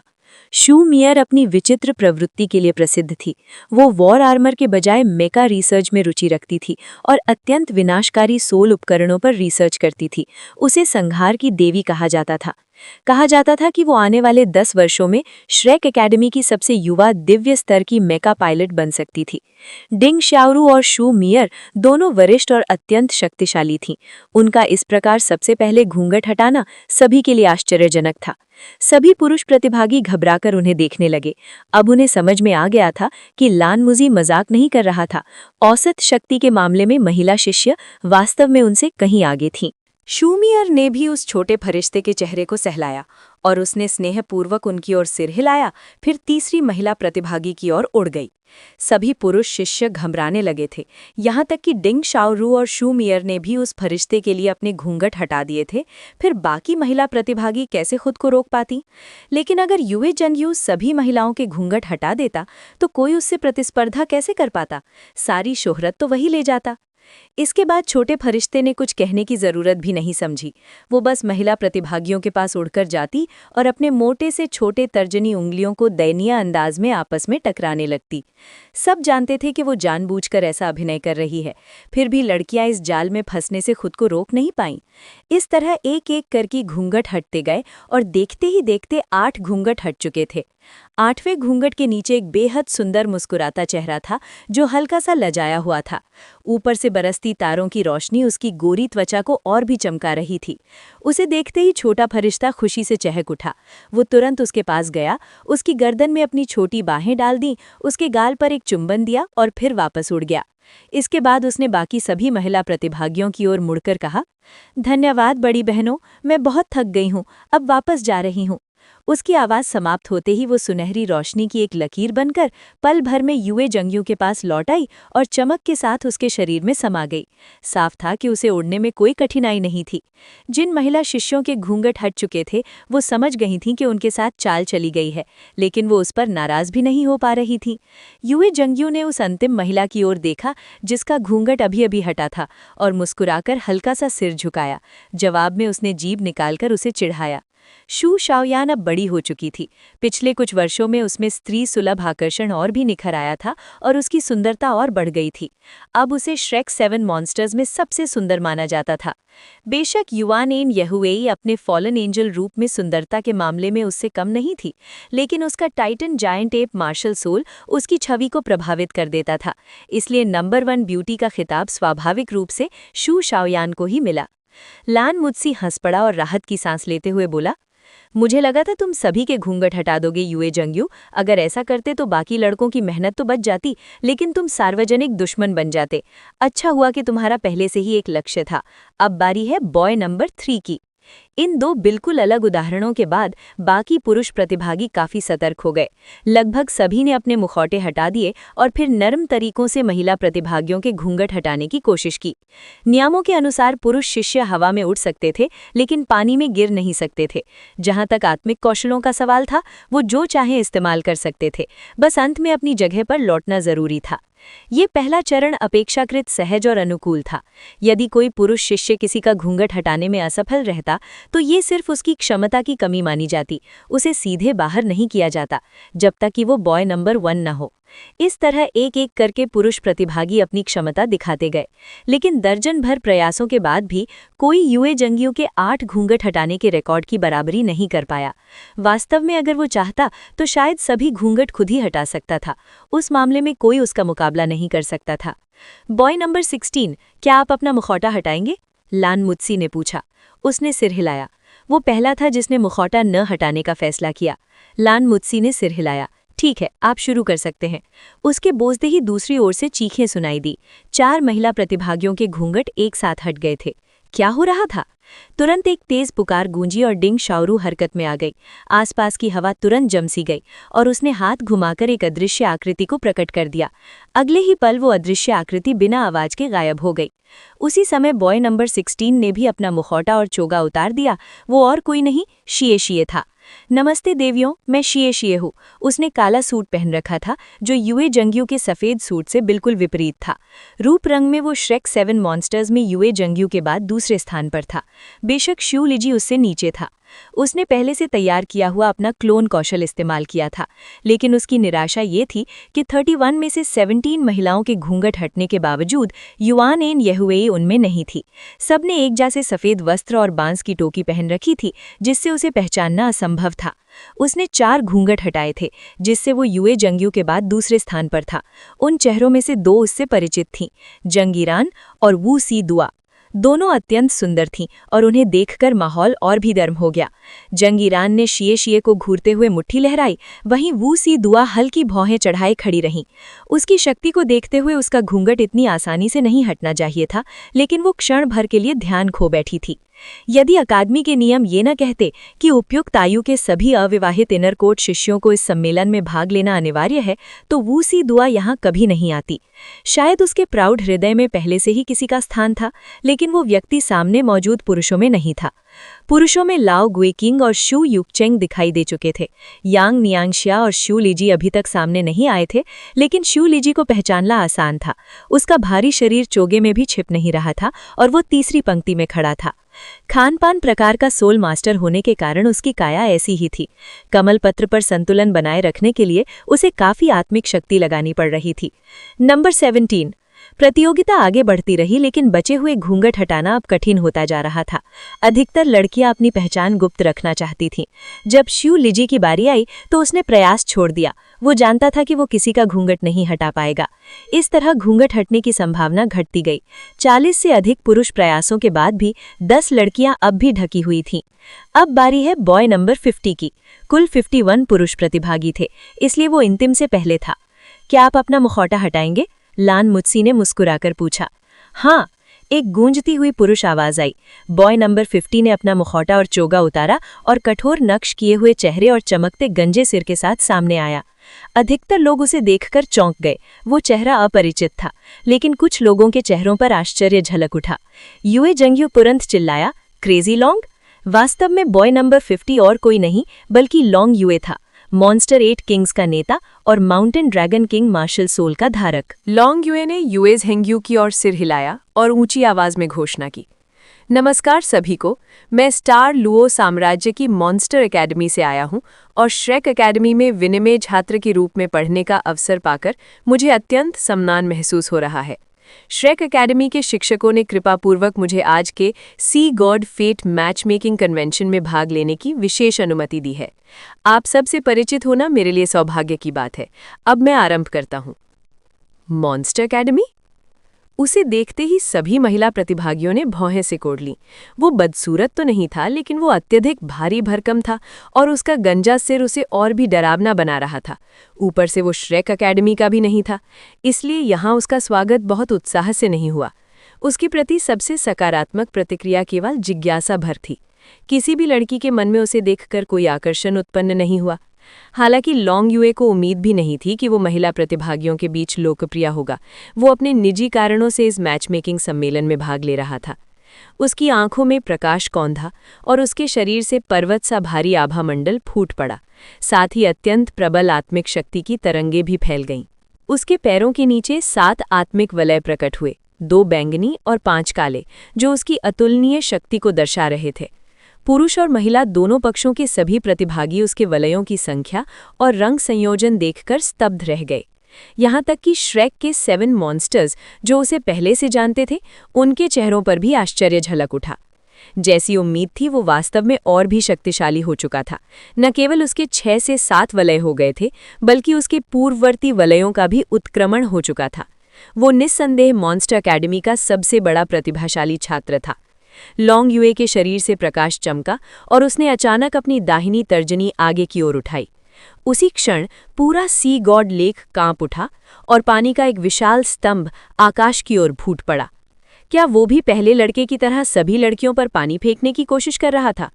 शू मियर अपनी विचित्र प्रवृत्ति के लिए प्रसिद्ध थी। वो वॉर आर्मर के बजाय मेका रिसर्च में रुचि रखती थी और अत्यंत विनाशकारी सोल उपकरणों पर रिसर्च करती थी। उसे संहार की देवी कहा जाता था। कहा जाता था कि वो आने वाले 10 वर्षों में श्रेक एकेडमी की सबसे युवा दिव्य स्तर की मेका पायलट बन सकती थी। डिंग श्याओरू और शू मियर दोनों वरिष्ठ और अत्यंत शक्तिशाली थीं। उनका इस प्रकार सबसे पहले घूंघट हटाना सभी के लिए आश्चर्यजनक था। सभी पुरुष प्रतिभागी घबराकर उन्हें देखने लगे। अब उन्हें समझ में आ गया था कि लान मुजी मजाक नहीं कर रहा था। औसत शक्ति के मामले में महिला शिष्य वास्तव में उनसे कहीं आगे थीं। शू मियर ने भी उस छोटे फरिश्ते के चेहरे को सहलाया और उसने स्नेहपूर्वक उनकी ओर सिर हिलाया, फिर तीसरी महिला प्रतिभागी की ओर उड़ गई। सभी पुरुष शिष्य घबराने लगे थे, यहाँ तक कि डिंग शाओरू और शू मियर ने भी उस फरिश्ते के लिए अपने घूंघट हटा दिए थे। फिर बाकी महिला प्रतिभागी कैसे खुद को रोक पाती? लेकिन अगर युए जंगयू सभी महिलाओं के घूंघट हटा देता तो कोई उससे प्रतिस्पर्धा कैसे कर पाता? सारी शोहरत तो वही ले जाता। इसके बाद छोटे फरिश्ते ने कुछ कहने की जरूरत भी नहीं समझी। वो बस महिला प्रतिभागियों के पास उड़कर जाती और अपने मोटे से छोटे तर्जनी उंगलियों को दयनीय अंदाज में आपस में टकराने लगती। सब जानते थे कि वो जानबूझकर ऐसा अभिनय कर रही है, फिर भी लड़कियां इस जाल में फंसने से खुद को रोक नहीं पाईं। इस तरह एक एक करके घूंघट हटते गए और देखते ही देखते 8 घूंघट हट चुके थे। 8वें घूंघट के नीचे एक बेहद सुंदर मुस्कुराता चेहरा था जो हल्का सा लजाया हुआ था। ऊपर से बरसती तारों की रोशनी उसकी गोरी त्वचा को और भी चमका रही थी। उसे देखते ही छोटा फरिश्ता खुशी से चहक उठा। वो तुरंत उसके पास गया, उसकी गर्दन में अपनी छोटी बाहें डाल दी, उसके गाल पर एक चुंबन दिया और फिर वापस उड़ गया। इसके बाद उसने बाकी सभी महिला प्रतिभागियों की ओर मुड़कर कहा, धन्यवाद बड़ी बहनों, मैं बहुत थक गई हूँ, अब वापस जा रही हूँ। उसकी आवाज़ समाप्त होते ही वो सुनहरी रोशनी की एक लकीर बनकर पल भर में युए जंगयू के पास लौट आई और चमक के साथ उसके शरीर में समा गई। साफ था कि उसे उड़ने में कोई कठिनाई नहीं थी। जिन महिला शिष्यों के घूंघट हट चुके थे वो समझ गई थीं कि उनके साथ चाल चली गई है, लेकिन वो उस पर नाराज भी नहीं हो पा रही थी। युए जंगयू ने उस अंतिम महिला की ओर देखा जिसका घूंघट अभी अभी हटा था और मुस्कुराकर हल्का सा सिर झुकाया। जवाब में उसने जीभ निकालकर उसे चिढ़ाया। शू शाओयान अब बड़ी हो चुकी थी। पिछले कुछ वर्षों में उसमें स्त्री सुलभ आकर्षण और भी निखर आया था और उसकी सुंदरता और बढ़ गई थी। अब उसे श्रेक 7 मॉन्स्टर्स में सबसे सुंदर माना जाता था। बेशक युआन एन यहुएई अपने फॉलन एंजल रूप में सुंदरता के मामले में उससे कम नहीं थी, लेकिन उसका titan giant ape martial soul उसकी छवि को प्रभावित कर देता था। इसलिए नंबर 1 ब्यूटी का खिताब स्वाभाविक रूप से शू शाओयान को ही मिला। लान मुझसी हंस पड़ा और राहत की सांस लेते हुए बोला, मुझे लगा था तुम सभी के घूंघट हटा दोगे युए जंगयू। अगर ऐसा करते तो बाकी लड़कों की मेहनत तो बच जाती, लेकिन तुम सार्वजनिक दुश्मन बन जाते। अच्छा हुआ कि तुम्हारा पहले से ही एक लक्ष्य था। अब बारी है बॉय नंबर 3 की। इन 2 बिल्कुल अलग उदाहरणों के बाद बाकी पुरुष प्रतिभागी काफी सतर्क हो गए। लगभग सभी ने अपने मुखौटे हटा दिए और फिर नरम तरीकों से महिला प्रतिभागियों के घूंघट हटाने की कोशिश की। नियमों के अनुसार पुरुष शिष्य हवा में उड़ सकते थे, लेकिन पानी में गिर नहीं सकते थे। जहां तक आत्मिक कौशलों का सवाल था, वो जो चाहे इस्तेमाल कर सकते थे, बस अंत में अपनी जगह पर लौटना जरूरी था। ये पहला चरण अपेक्षाकृत सहज और अनुकूल था। यदि कोई पुरुष शिष्य किसी का घूंघट हटाने में असफल रहता तो ये सिर्फ उसकी क्षमता की कमी मानी जाती। उसे सीधे बाहर नहीं किया जाता जब तक कि वो बॉय नंबर 1 न हो। इस तरह एक एक करके पुरुष प्रतिभागी अपनी क्षमता दिखाते गए, लेकिन दर्जन भर प्रयासों के बाद भी कोई युए जंगयू के 8 घूंघट हटाने के रिकॉर्ड की बराबरी नहीं कर पाया। वास्तव में अगर वो चाहता तो शायद सभी घूंघट खुद ही हटा सकता था। उस मामले में कोई उसका मुकाबला नहीं कर सकता था। बॉय नंबर 16, क्या आप अपना मुखौटा हटाएंगे? लान मुझसी ने पूछा। उसने सिर हिलाया। वो पहला था जिसने मुखौटा न हटाने का फैसला किया। लान मुझसी ने सिर हिलाया। ठीक है, आप शुरू कर सकते हैं। उसके बोलते ही दूसरी ओर से चीखें सुनाई दी। 4 महिला प्रतिभागियों के घूंघट एक साथ हट गए थे। क्या हो रहा था? तुरंत एक तेज पुकार गूंजी और डिंग शाओरू हरकत में आ गई। आसपास की हवा तुरंत जमसी गई और उसने हाथ घुमाकर एक अदृश्य आकृति को प्रकट कर दिया। अगले ही पल वो अदृश्य आकृति बिना आवाज के गायब हो गई। उसी समय बॉय नंबर 16 ने भी अपना मुखौटा और चोगा उतार दिया। वो और कोई नहीं, शिए शिए था। नमस्ते देवियों, मैं शिए शिए हूँ। उसने काला सूट पहन रखा था जो युए जंगयू के सफ़ेद सूट से बिल्कुल विपरीत था। रूप रंग में वो श्रेक 7 मॉन्स्टर्स में युए जंगयू के बाद दूसरे स्थान पर था। बेशक शू लिजी उससे नीचे था। उसने पहले से तैयार किया हुआ अपना क्लोन कौशल इस्तेमाल किया था, लेकिन उसकी निराशा ये थी कि 31 में से 17 महिलाओं के घूंघट हटने के बावजूद युआन एन यहुएई उनमें नहीं थी। सबने एक जैसे सफ़ेद वस्त्र और बांस की टोपी पहन रखी थी जिससे उसे पहचानना असंभव था। उसने 4 घूंघट हटाए थे जिससे वो युए जंगयू के बाद दूसरे स्थान पर था। उन चेहरों में से 2 उससे परिचित थीं, जंगीरान और वू सी दुआ। दोनों अत्यंत सुंदर थीं और उन्हें देखकर माहौल और भी गर्म हो गया। जंगीरान ने शिए शिए को घूरते हुए मुट्ठी लहराई, वहीं वू सी दुआ हल्की भौहें चढ़ाए खड़ी रहीं। उसकी शक्ति को देखते हुए उसका घूंघट इतनी आसानी से नहीं हटना चाहिए था, लेकिन वो क्षण भर के लिए ध्यान खो बैठी थी। यदि अकादमी के नियम ये न कहते कि उपयुक्त आयु के सभी अविवाहित इनरकोट शिष्यों को इस सम्मेलन में भाग लेना अनिवार्य है, तो वू सी दुआ यहाँ कभी नहीं आती। शायद उसके प्राउड हृदय में पहले से ही किसी का स्थान था, लेकिन वो व्यक्ति सामने मौजूद पुरुषों में नहीं था। पुरुषों में लाओ गुएकिंग और शू युकचेंग दिखाई दे चुके थे। यांग नियांगशिया और शू लीजी अभी तक सामने नहीं आए थे, लेकिन शू लीजी को पहचानना आसान था। उसका भारी शरीर चोगे में भी छिप नहीं रहा था और वो तीसरी पंक्ति में खड़ा था। खानपान प्रकार का सोल मास्टर होने के कारण उसकी काया ऐसी ही थी। कमल पत्र पर संतुलन बनाए रखने के लिए उसे काफी आत्मिक शक्ति लगानी पड़ रही थी। नंबर 17। प्रतियोगिता आगे बढ़ती रही, लेकिन बचे हुए घूंघट हटाना अब कठिन होता जा रहा था। अधिकतर लड़कियां अपनी पहचान गुप्त रखना चाहती थीं। जब शू लीजी की बारी आई तो उसने प्रयास छोड़ दिया। वो जानता था कि वो किसी का घूंघट नहीं हटा पाएगा। इस तरह घूंघट हटने की संभावना घटती गई। 40 से अधिक पुरुष प्रयासों के बाद भी 10 लड़कियां अब भी ढकी हुई थीं। अब बारी है बॉय नंबर 50 की। कुल 51 पुरुष प्रतिभागी थे, इसलिए वो अंतिम से पहले था। क्या आप अपना मुखौटा हटाएंगे? लान मुत्सी ने मुस्कुराकर पूछा। हाँ, एक गूंजती हुई पुरुष आवाज आई। बॉय नंबर 50 ने अपना मुखौटा और चोगा उतारा और कठोर नक्श किए हुए चेहरे और चमकते गंजे सिर के साथ सामने आया। अधिकतर लोग उसे देखकर चौंक गए। वो चेहरा अपरिचित था, लेकिन कुछ लोगों के चेहरों पर आश्चर्य झलक उठा। युए जंगयू तुरंत चिल्लाया, क्रेजी लॉन्ग? वास्तव में बॉय नंबर 50 और कोई नहीं बल्कि लॉन्ग युए था, मॉन्स्टर 8 किंग्स का नेता और mountain dragon king martial soul का धारक। लॉन्ग युए ने युए झेंगयू की ओर सिर हिलाया और ऊंची आवाज में घोषणा की, नमस्कार सभी को। मैं स्टार लुओ साम्राज्य की मॉन्स्टर एकेडमी से आया हूं और श्रेक एकेडमी में विनिमय छात्र के रूप में पढ़ने का अवसर पाकर मुझे अत्यंत सम्मान महसूस हो रहा है। श्रेक एकेडमी के शिक्षकों ने कृपापूर्वक मुझे आज के sea god fate match making convention में भाग लेने की विशेष अनुमति दी है। आप सबसे परिचित होना मेरे लिए सौभाग्य की बात है। अब मैं आरंभ करता हूँ। Monster academy? उसे देखते ही सभी महिला प्रतिभागियों ने भौहें सिकोड़ लीं। वो बदसूरत तो नहीं था, लेकिन वो अत्यधिक भारी भरकम था और उसका गंजा सिर उसे और भी डरावना बना रहा था। ऊपर से वो श्रेक एकेडमी का भी नहीं था, इसलिए यहाँ उसका स्वागत बहुत उत्साह से नहीं हुआ। उसके प्रति सबसे सकारात्मक प्रतिक्रिया केवल जिज्ञासा भर थी। किसी भी लड़की के मन में उसे देखकर कोई आकर्षण उत्पन्न नहीं हुआ। हालांकि लॉन्ग युए को उम्मीद भी नहीं थी कि वो महिला प्रतिभागियों के बीच लोकप्रिय होगा। वो अपने निजी कारणों से इस मैच मेकिंग सम्मेलन में भाग ले रहा था। उसकी आंखों में प्रकाश कौंधा और उसके शरीर से पर्वत सा भारी आभा मंडल फूट पड़ा। साथ ही अत्यंत प्रबल आत्मिक शक्ति की तरंगें भी फैल गईं। उसके पैरों के नीचे 7 आत्मिक वलय प्रकट हुए, 2 बैंगनी और 5 काले, जो उसकी अतुलनीय शक्ति को दर्शा रहे थे। पुरुष और महिला दोनों पक्षों के सभी प्रतिभागी उसके वलयों की संख्या और रंग संयोजन देखकर स्तब्ध रह गए। यहाँ तक कि श्रेक के 7 मॉन्स्टर्स, जो उसे पहले से जानते थे, उनके चेहरों पर भी आश्चर्य झलक उठा। जैसी उम्मीद थी, वो वास्तव में और भी शक्तिशाली हो चुका था। न केवल उसके 6 से 7 वलय हो गए थे, बल्कि उसके पूर्ववर्ती वलयों का भी उत्क्रमण हो चुका था। वो निस्संदेह मॉन्स्टर एकेडमी का सबसे बड़ा प्रतिभाशाली छात्र था। लॉन्ग युए के शरीर से प्रकाश चमका और उसने अचानक अपनी दाहिनी तर्जनी आगे की ओर उठाई। उसी क्षण पूरा सी गॉड लेक कांप उठा और पानी का एक विशाल स्तंभ आकाश की ओर फूट पड़ा। क्या वो भी पहले लड़के की तरह सभी लड़कियों पर पानी फेंकने की कोशिश कर रहा था?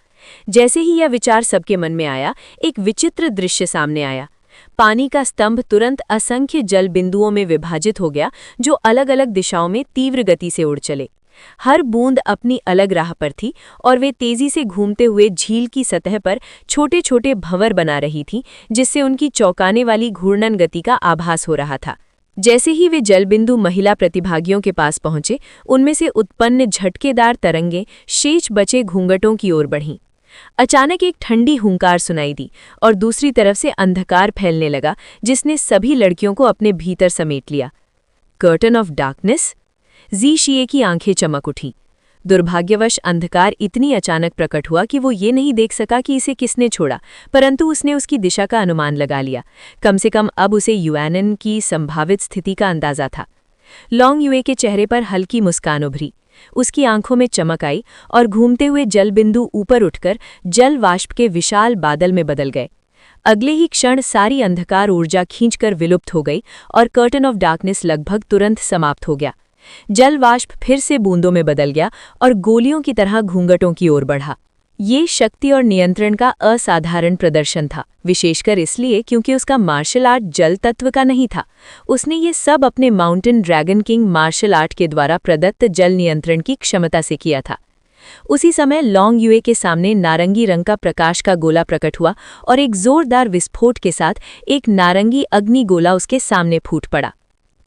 जैसे ही यह विचार सबके मन में आया, एक विचित्र दृश्य सामने आया। पानी का स्तंभ तुरंत असंख्य जल बिंदुओं में विभाजित हो गया, जो अलग अलग दिशाओं में तीव्र गति से उड़ चले। हर बूंद अपनी अलग राह पर थी और वे तेजी से घूमते हुए झील की सतह पर छोटे छोटे भंवर बना रही थीं, जिससे उनकी चौंकाने वाली घूर्णन गति का आभास हो रहा था। जैसे ही वे जलबिंदु महिला प्रतिभागियों के पास पहुंचे, उनमें से उत्पन्न झटकेदार तरंगें शेष बचे घूंघटों की ओर बढ़ीं। अचानक एक ठंडी हुंकार सुनाई दी और दूसरी तरफ से अंधकार फैलने लगा, जिसने सभी लड़कियों को अपने भीतर समेट लिया। Curtain of darkness? जी शिए की आंखें चमक उठीं। दुर्भाग्यवश अंधकार इतनी अचानक प्रकट हुआ कि वो ये नहीं देख सका कि इसे किसने छोड़ा, परंतु उसने उसकी दिशा का अनुमान लगा लिया। कम से कम अब उसे युएनएन की संभावित स्थिति का अंदाजा था। लॉन्ग युए के चेहरे पर हल्की मुस्कान उभरी। उसकी आंखों में चमक आई और घूमते हुए जलबिंदु ऊपर उठकर जल वाष्प के विशाल बादल में बदल गए। अगले ही क्षण सारी अंधकार ऊर्जा खींचकर विलुप्त हो गई और कर्टन ऑफ डार्कनेस लगभग तुरंत समाप्त हो गया। जल वाष्प फिर से बूंदों में बदल गया और गोलियों की तरह घूंघटों की ओर बढ़ा। ये शक्ति और नियंत्रण का असाधारण प्रदर्शन था, विशेषकर इसलिए क्योंकि उसका मार्शल आर्ट जल तत्व का नहीं था। उसने ये सब अपने mountain dragon king martial art के द्वारा प्रदत्त जल नियंत्रण की क्षमता से किया था। उसी समय लॉन्ग युए के सामने नारंगी रंग का प्रकाश का गोला प्रकट हुआ और एक जोरदार विस्फोट के साथ एक नारंगी अग्नि गोला उसके सामने फूट पड़ा।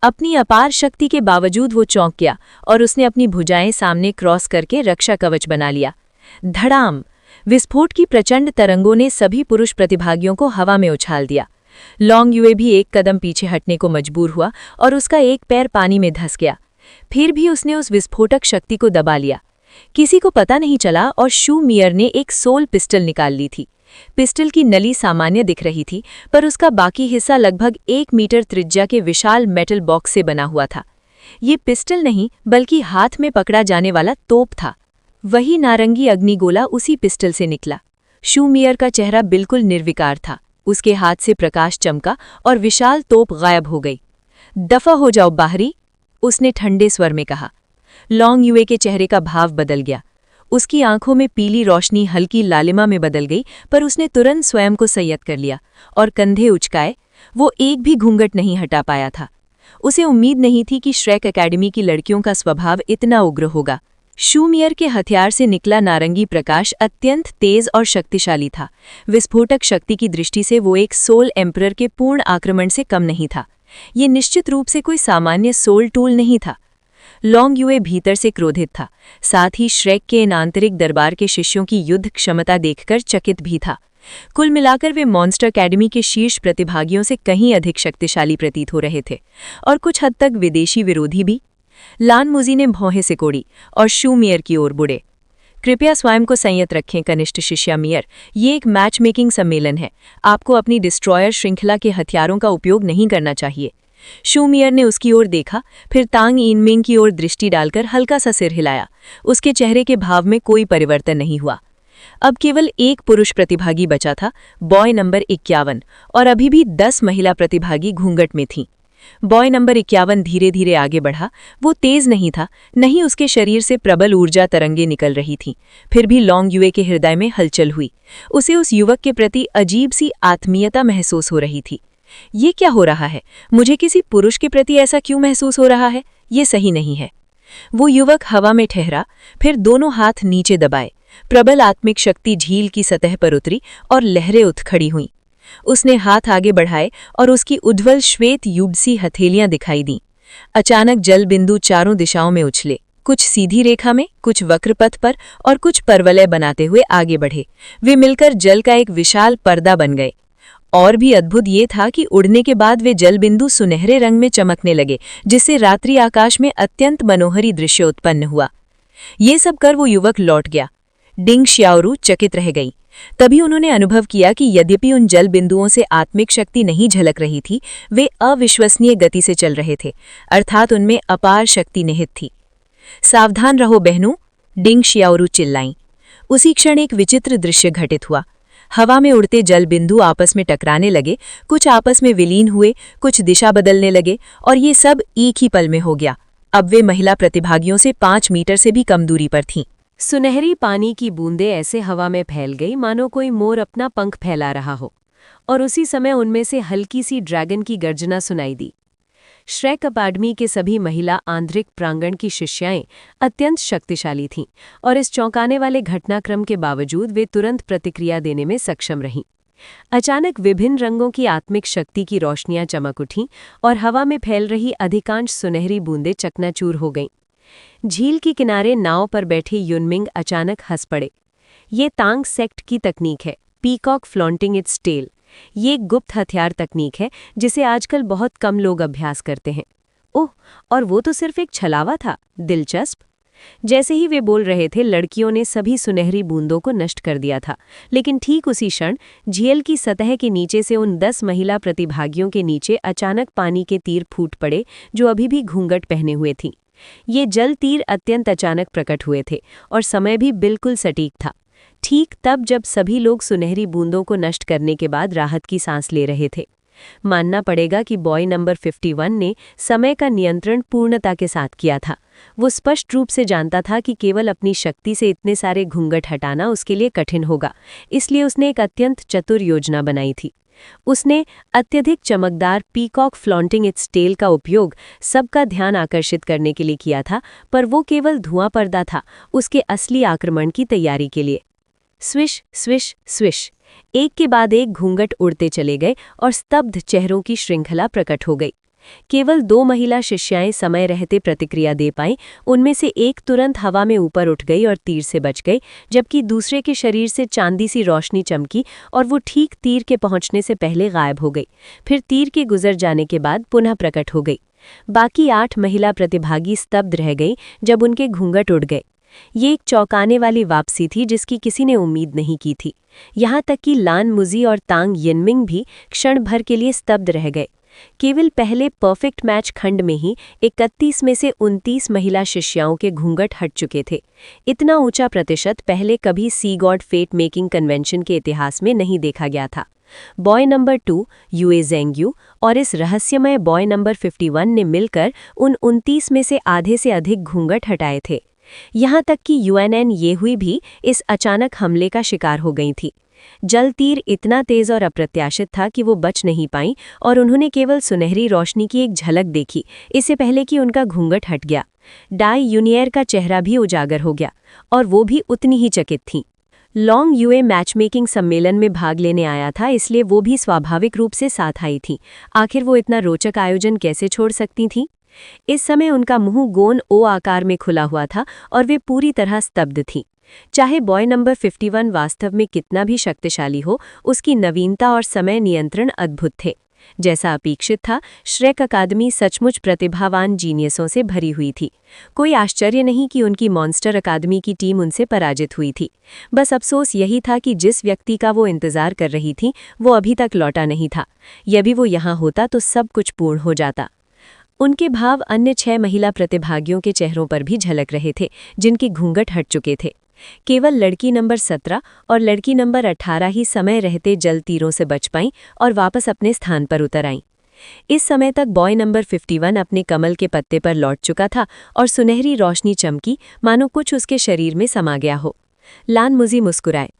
अपनी अपार शक्ति के बावजूद वो चौंक गया और उसने अपनी भुजाएं सामने क्रॉस करके रक्षा कवच बना लिया। धड़ाम! विस्फोट की प्रचंड तरंगों ने सभी पुरुष प्रतिभागियों को हवा में उछाल दिया। लॉन्ग युए भी एक कदम पीछे हटने को मजबूर हुआ और उसका एक पैर पानी में धंस गया। फिर भी उसने उस विस्फोटक शक्ति को दबा लिया। किसी को पता नहीं चला और शू मियर ने एक सोल पिस्टल निकाल ली थी। पिस्टल की नली सामान्य दिख रही थी, पर उसका बाकी हिस्सा लगभग 1 मीटर त्रिज्या के विशाल मेटल बॉक्स से बना हुआ था। ये पिस्टल नहीं बल्कि हाथ में पकड़ा जाने वाला तोप था। वही नारंगी अग्निगोला उसी पिस्टल से निकला। शू मियर का चेहरा बिल्कुल निर्विकार था। उसके हाथ से प्रकाश चमका और विशाल तोप गायब हो गई। दफा हो जाओ बाहरी, उसने ठंडे स्वर में कहा। लॉन्ग युए के चेहरे का भाव बदल गया। उसकी आंखों में पीली रोशनी हल्की लालिमा में बदल गई, पर उसने तुरंत स्वयं को संयत कर लिया और कंधे उचकाए। वो एक भी घूंघट नहीं हटा पाया था। उसे उम्मीद नहीं थी कि श्रेक एकेडमी की लड़कियों का स्वभाव इतना उग्र होगा। शू मियर के हथियार से निकला नारंगी प्रकाश अत्यंत तेज और शक्तिशाली था। विस्फोटक शक्ति की दृष्टि से वो एक सोल एम्परर के पूर्ण आक्रमण से कम नहीं था। ये निश्चित रूप से कोई सामान्य सोल टूल नहीं था। लॉन्ग युए भीतर से क्रोधित था, साथ ही श्रेक के इन आंतरिक दरबार के शिष्यों की युद्ध क्षमता देखकर चकित भी था। कुल मिलाकर वे मॉन्स्टर एकेडमी के शीर्ष प्रतिभागियों से कहीं अधिक शक्तिशाली प्रतीत हो रहे थे, और कुछ हद तक विदेशी विरोधी भी। लान मुजी ने भौहें सिकोड़ी और शू मियर की ओर बुड़े। कृपया स्वयं को संयत रखें कनिष्ठ शिष्या मियर, ये एक मैच मेकिंग सम्मेलन है। आपको अपनी डिस्ट्रॉयर श्रृंखला के हथियारों का उपयोग नहीं करना चाहिए। शू मियर ने उसकी ओर देखा, फिर तांग इनमिंग की ओर दृष्टि डालकर हल्का सा सिर हिलाया। उसके चेहरे के भाव में कोई परिवर्तन नहीं हुआ। अब केवल एक पुरुष प्रतिभागी बचा था, बॉय नंबर 51, और अभी भी 10 महिला प्रतिभागी घूंघट में थीं। बॉय नंबर 51 धीरे धीरे आगे बढ़ा। वो तेज नहीं था, नहीं उसके शरीर से प्रबल ऊर्जा तरंगे निकल रही थीं। फिर भी लॉन्ग युए के हृदय में हलचल हुई। उसे उस युवक के प्रति अजीब सी आत्मीयता महसूस हो रही थी। ये क्या हो रहा है? मुझे किसी पुरुष के प्रति ऐसा क्यों महसूस हो रहा है? ये सही नहीं है। वो युवक हवा में ठहरा, फिर दोनों हाथ नीचे दबाए। प्रबल आत्मिक शक्ति झील की सतह पर उतरी और लहरें उठ खड़ी हुईं। उसने हाथ आगे बढ़ाए और उसकी उज्ज्वल श्वेत युबसी हथेलियां दिखाई दीं। अचानक जल बिंदु चारों दिशाओं में उछले, कुछ सीधी रेखा में, कुछ वक्रपथ पर और कुछ परवलय बनाते हुए आगे बढ़े। वे मिलकर जल का एक विशाल पर्दा बन गए। और भी अद्भुत ये था कि उड़ने के बाद वे जल बिंदु सुनहरे रंग में चमकने लगे, जिससे रात्रि आकाश में अत्यंत मनोहरी दृश्य उत्पन्न हुआ। ये सब कर वो युवक लौट गया। डिंग श्याओरू चकित रह गई। तभी उन्होंने अनुभव किया कि यद्यपि उन जल बिंदुओं से आत्मिक शक्ति नहीं झलक रही थी, वे अविश्वसनीय गति से चल रहे थे, अर्थात उनमें अपार शक्ति निहित थी। सावधान रहो बहनों, डिंग श्याओरू चिल्लाईं। उसी क्षण एक विचित्र दृश्य घटित हुआ। हवा में उड़ते जल बिंदु आपस में टकराने लगे, कुछ आपस में विलीन हुए, कुछ दिशा बदलने लगे, और ये सब एक ही पल में हो गया। अब वे महिला प्रतिभागियों से 5 मीटर से भी कम दूरी पर थीं। सुनहरी पानी की बूंदें ऐसे हवा में फैल गई मानो कोई मोर अपना पंख फैला रहा हो, और उसी समय उनमें से हल्की सी ड्रैगन की गर्जना सुनाई दी। श्रेक अकादमी के सभी महिला आंतरिक प्रांगण की शिष्याएं अत्यंत शक्तिशाली थीं, और इस चौंकाने वाले घटनाक्रम के बावजूद वे तुरंत प्रतिक्रिया देने में सक्षम रहीं। अचानक विभिन्न रंगों की आत्मिक शक्ति की रोशनियां चमक उठीं और हवा में फैल रही अधिकांश सुनहरी बूंदें चकनाचूर हो गईं। झील के किनारे नाव पर बैठे युनमिंग अचानक हंस पड़े। ये तांग सेक्ट की तकनीक है, पीकॉक फ्लॉन्टिंग इट्स टेल। ये एक गुप्त हथियार तकनीक है जिसे आजकल बहुत कम लोग अभ्यास करते हैं। ओह, और वो तो सिर्फ एक छलावा था। दिलचस्प। जैसे ही वे बोल रहे थे, लड़कियों ने सभी सुनहरी बूंदों को नष्ट कर दिया था, लेकिन ठीक उसी क्षण झील की सतह के नीचे से उन 10 महिला प्रतिभागियों के नीचे अचानक पानी के तीर फूट पड़े, जो अभी भी घूंघट पहने हुए थीं। ये जल तीर अत्यंत अचानक प्रकट हुए थे और समय भी बिल्कुल सटीक था। ठीक तब जब सभी लोग सुनहरी बूंदों को नष्ट करने के बाद राहत की सांस ले रहे थे। मानना पड़ेगा कि बॉय नंबर 51 ने समय का नियंत्रण पूर्णता के साथ किया था। वो स्पष्ट रूप से जानता था कि केवल अपनी शक्ति से इतने सारे घूंघट हटाना उसके लिए कठिन होगा, इसलिए उसने एक अत्यंत चतुर योजना बनाई थी। उसने अत्यधिक चमकदार पीकॉक फ्लॉन्टिंग इट्स टेल का उपयोग सबका ध्यान आकर्षित करने के लिए किया था, पर वो केवल धुआं पर्दा था उसके असली आक्रमण की तैयारी के लिए। स्विश स्विश स्विश, एक के बाद एक घूंघट उड़ते चले गए और स्तब्ध चेहरों की श्रृंखला प्रकट हो गई। केवल 2 महिला शिष्याएं समय रहते प्रतिक्रिया दे पाईं। उनमें से एक तुरंत हवा में ऊपर उठ गई और तीर से बच गई, जबकि दूसरे के शरीर से चांदी सी रोशनी चमकी और वो ठीक तीर के पहुंचने से पहले गायब हो गई, फिर तीर के गुजर जाने के बाद पुनः प्रकट हो गई। बाकी 8 महिला प्रतिभागी स्तब्ध रह गई जब उनके घूंघट उड़ गए। ये एक चौंकाने वाली वापसी थी जिसकी किसी ने उम्मीद नहीं की थी। यहाँ तक कि लान मुजी और तांग यिनमिंग भी क्षण भर के लिए स्तब्ध रह गए। केवल पहले परफेक्ट मैच खंड में ही 31 में से 29 महिला शिष्याओं के घूंघट हट चुके थे। इतना ऊंचा प्रतिशत पहले कभी सी गॉड फेट मेकिंग कन्वेंशन के इतिहास में नहीं देखा गया था। बॉय नंबर 2 यूए जेंग्यू और इस रहस्यमय बॉय नंबर 51 ने मिलकर उन 29 में से आधे से अधिक घूंघट हटाए थे। यहाँ तक कि यूएनएन ये हुई भी इस अचानक हमले का शिकार हो गई थी। जल तीर इतना तेज और अप्रत्याशित था कि वो बच नहीं पाईं और उन्होंने केवल सुनहरी रोशनी की एक झलक देखी, इससे पहले कि उनका घूंघट हट गया। डाई यूनियर का चेहरा भी उजागर हो गया और वो भी उतनी ही चकित थी। लॉन्ग यूए मैचमेकिंग सम्मेलन में भाग लेने आया था, इसलिए वो भी स्वाभाविक रूप से साथ आई थी। आखिर वो इतना रोचक आयोजन कैसे छोड़ सकती थीं? इस समय उनका मुंह गोन ओ आकार में खुला हुआ था और वे पूरी तरह स्तब्ध थीं। चाहे बॉय नंबर 51 वास्तव में कितना भी शक्तिशाली हो, उसकी नवीनता और समय नियंत्रण अद्भुत थे। जैसा अपेक्षित था, श्रेक अकादमी सचमुच प्रतिभावान जीनियसों से भरी हुई थी। कोई आश्चर्य नहीं कि उनकी मॉन्स्टर अकादमी की टीम उनसे पराजित हुई थी। बस अफसोस यही था कि जिस व्यक्ति का वो इंतजार कर रही थी वो अभी तक लौटा नहीं था। यदि वो यहाँ होता तो सब कुछ पूर्ण हो जाता। उनके भाव अन्य 6 महिला प्रतिभागियों के चेहरों पर भी झलक रहे थे, जिनके घूंघट हट चुके थे। केवल लड़की नंबर 17 और लड़की नंबर 18 ही समय रहते जल तीरों से बच पाईं और वापस अपने स्थान पर उतर आईं। इस समय तक बॉय नंबर 51 अपने कमल के पत्ते पर लौट चुका था और सुनहरी रोशनी चमकी, मानो कुछ उसके शरीर में समा गया हो। लान मुजी मुस्कुराए।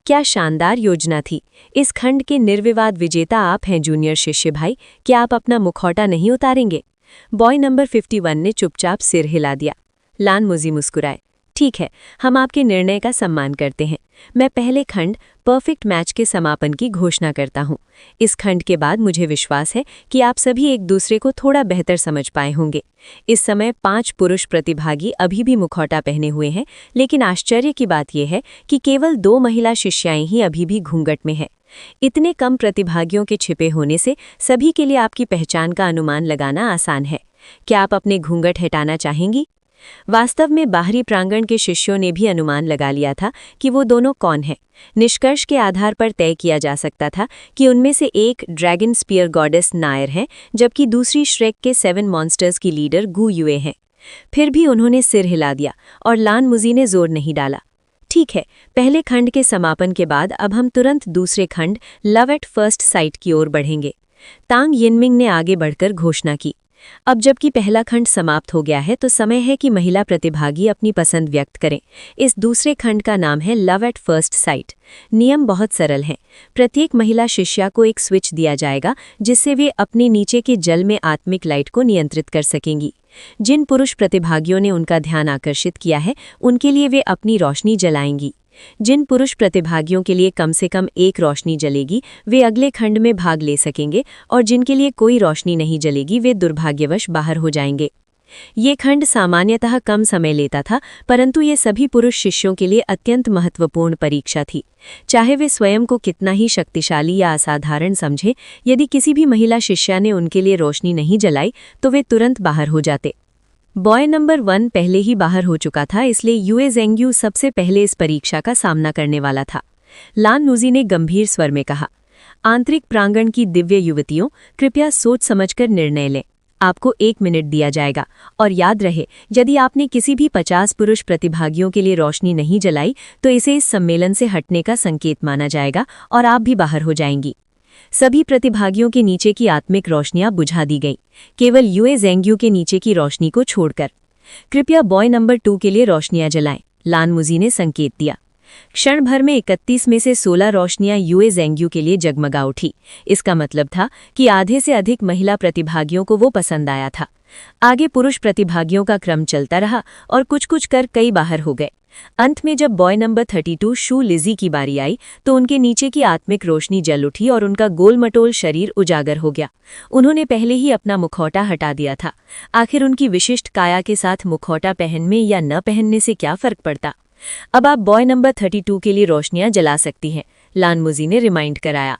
क्या शानदार योजना थी। इस खंड के निर्विवाद विजेता आप हैं जूनियर शिष्य भाई, क्या आप अपना मुखौटा नहीं उतारेंगे? बॉय नंबर 51 ने चुपचाप सिर हिला दिया। लान मुजी मुस्कुराए। ठीक है, हम आपके निर्णय का सम्मान करते हैं। मैं पहले खंड परफेक्ट मैच के समापन की घोषणा करता हूँ। इस खंड के बाद मुझे विश्वास है कि आप सभी एक दूसरे को थोड़ा बेहतर समझ पाए होंगे। इस समय 5 पुरुष प्रतिभागी अभी भी मुखौटा पहने हुए हैं, लेकिन आश्चर्य की बात यह है कि केवल 2 महिला शिष्याएं ही अभी भी घूंघट में हैं। इतने कम प्रतिभागियों के छिपे होने से सभी के लिए आपकी पहचान का अनुमान लगाना आसान है। क्या आप अपने घूंघट हटाना चाहेंगी? वास्तव में बाहरी प्रांगण के शिष्यों ने भी अनुमान लगा लिया था कि वो दोनों कौन हैं। निष्कर्ष के आधार पर तय किया जा सकता था कि उनमें से एक ड्रैगन स्पीयर गॉडेस नायर है, जबकि दूसरी श्रेक के 7 मॉन्स्टर्स की लीडर गू युए हैं। फिर भी उन्होंने सिर हिला दिया और लान मुजी ने जोर नहीं डाला। ठीक है, पहले खंड के समापन के बाद अब हम तुरंत दूसरे खंड लव एट फर्स्ट साइट की ओर बढ़ेंगे। तांग यिनमिंग ने आगे बढ़कर घोषणा की। अब जबकि पहला खंड समाप्त हो गया है तो समय है कि महिला प्रतिभागी अपनी पसंद व्यक्त करें। इस दूसरे खंड का नाम है लव एट फर्स्ट साइट। नियम बहुत सरल हैं। प्रत्येक महिला शिष्या को एक स्विच दिया जाएगा जिससे वे अपने नीचे के जल में आत्मिक लाइट को नियंत्रित कर सकेंगी। जिन पुरुष प्रतिभागियों ने उनका ध्यान आकर्षित किया है उनके लिए वे अपनी रोशनी जलाएंगी। जिन पुरुष प्रतिभागियों के लिए कम से कम एक रोशनी जलेगी वे अगले खंड में भाग ले सकेंगे और जिनके लिए कोई रोशनी नहीं जलेगी वे दुर्भाग्यवश बाहर हो जाएंगे। ये खंड सामान्यतः कम समय लेता था, परंतु ये सभी पुरुष शिष्यों के लिए अत्यंत महत्वपूर्ण परीक्षा थी। चाहे वे स्वयं को कितना ही शक्तिशाली या असाधारण समझे, यदि किसी भी महिला शिष्या ने उनके लिए रोशनी नहीं जलाई तो वे तुरंत बाहर हो जाते। बॉय नंबर 1 पहले ही बाहर हो चुका था, इसलिए यूए जेंग्यू सबसे पहले इस परीक्षा का सामना करने वाला था। लान नुजी ने गंभीर स्वर में कहा, आंतरिक प्रांगण की दिव्य युवतियों, कृपया सोच समझकर निर्णय लें। आपको 1 मिनट दिया जाएगा और याद रहे, यदि आपने किसी भी 50 पुरुष प्रतिभागियों के लिए रोशनी नहीं जलाई तो इसे इस सम्मेलन से हटने का संकेत माना जाएगा और आप भी बाहर हो जाएंगी। सभी प्रतिभागियों के नीचे की आत्मिक रोशनियां बुझा दी गई, केवल यूए जेंग्यू के नीचे की रोशनी को छोड़कर। कृपया बॉय नंबर 2 के लिए रोशनियां जलाएं, लान मुजी ने संकेत दिया। क्षण भर में 31 में से 16 रोशनियां यूए जेंग्यू के लिए जगमगा उठी। इसका मतलब था कि आधे से अधिक महिला प्रतिभागियों को वो पसंद आया था। आगे पुरुष प्रतिभागियों का क्रम चलता रहा और कुछ कर कई बाहर हो गए। अंत में जब बॉय नंबर 32 शू लिजी की बारी आई तो उनके नीचे की आत्मिक रोशनी जल उठी और उनका गोलमटोल शरीर उजागर हो गया। उन्होंने पहले ही अपना मुखौटा हटा दिया था। आखिर उनकी विशिष्ट काया के साथ मुखौटा पहनने या न पहनने से क्या फर्क पड़ता। अब आप बॉय नंबर 32 के लिए रोशनियां जला सकती हैं, लान मुजी ने रिमाइंड कराया।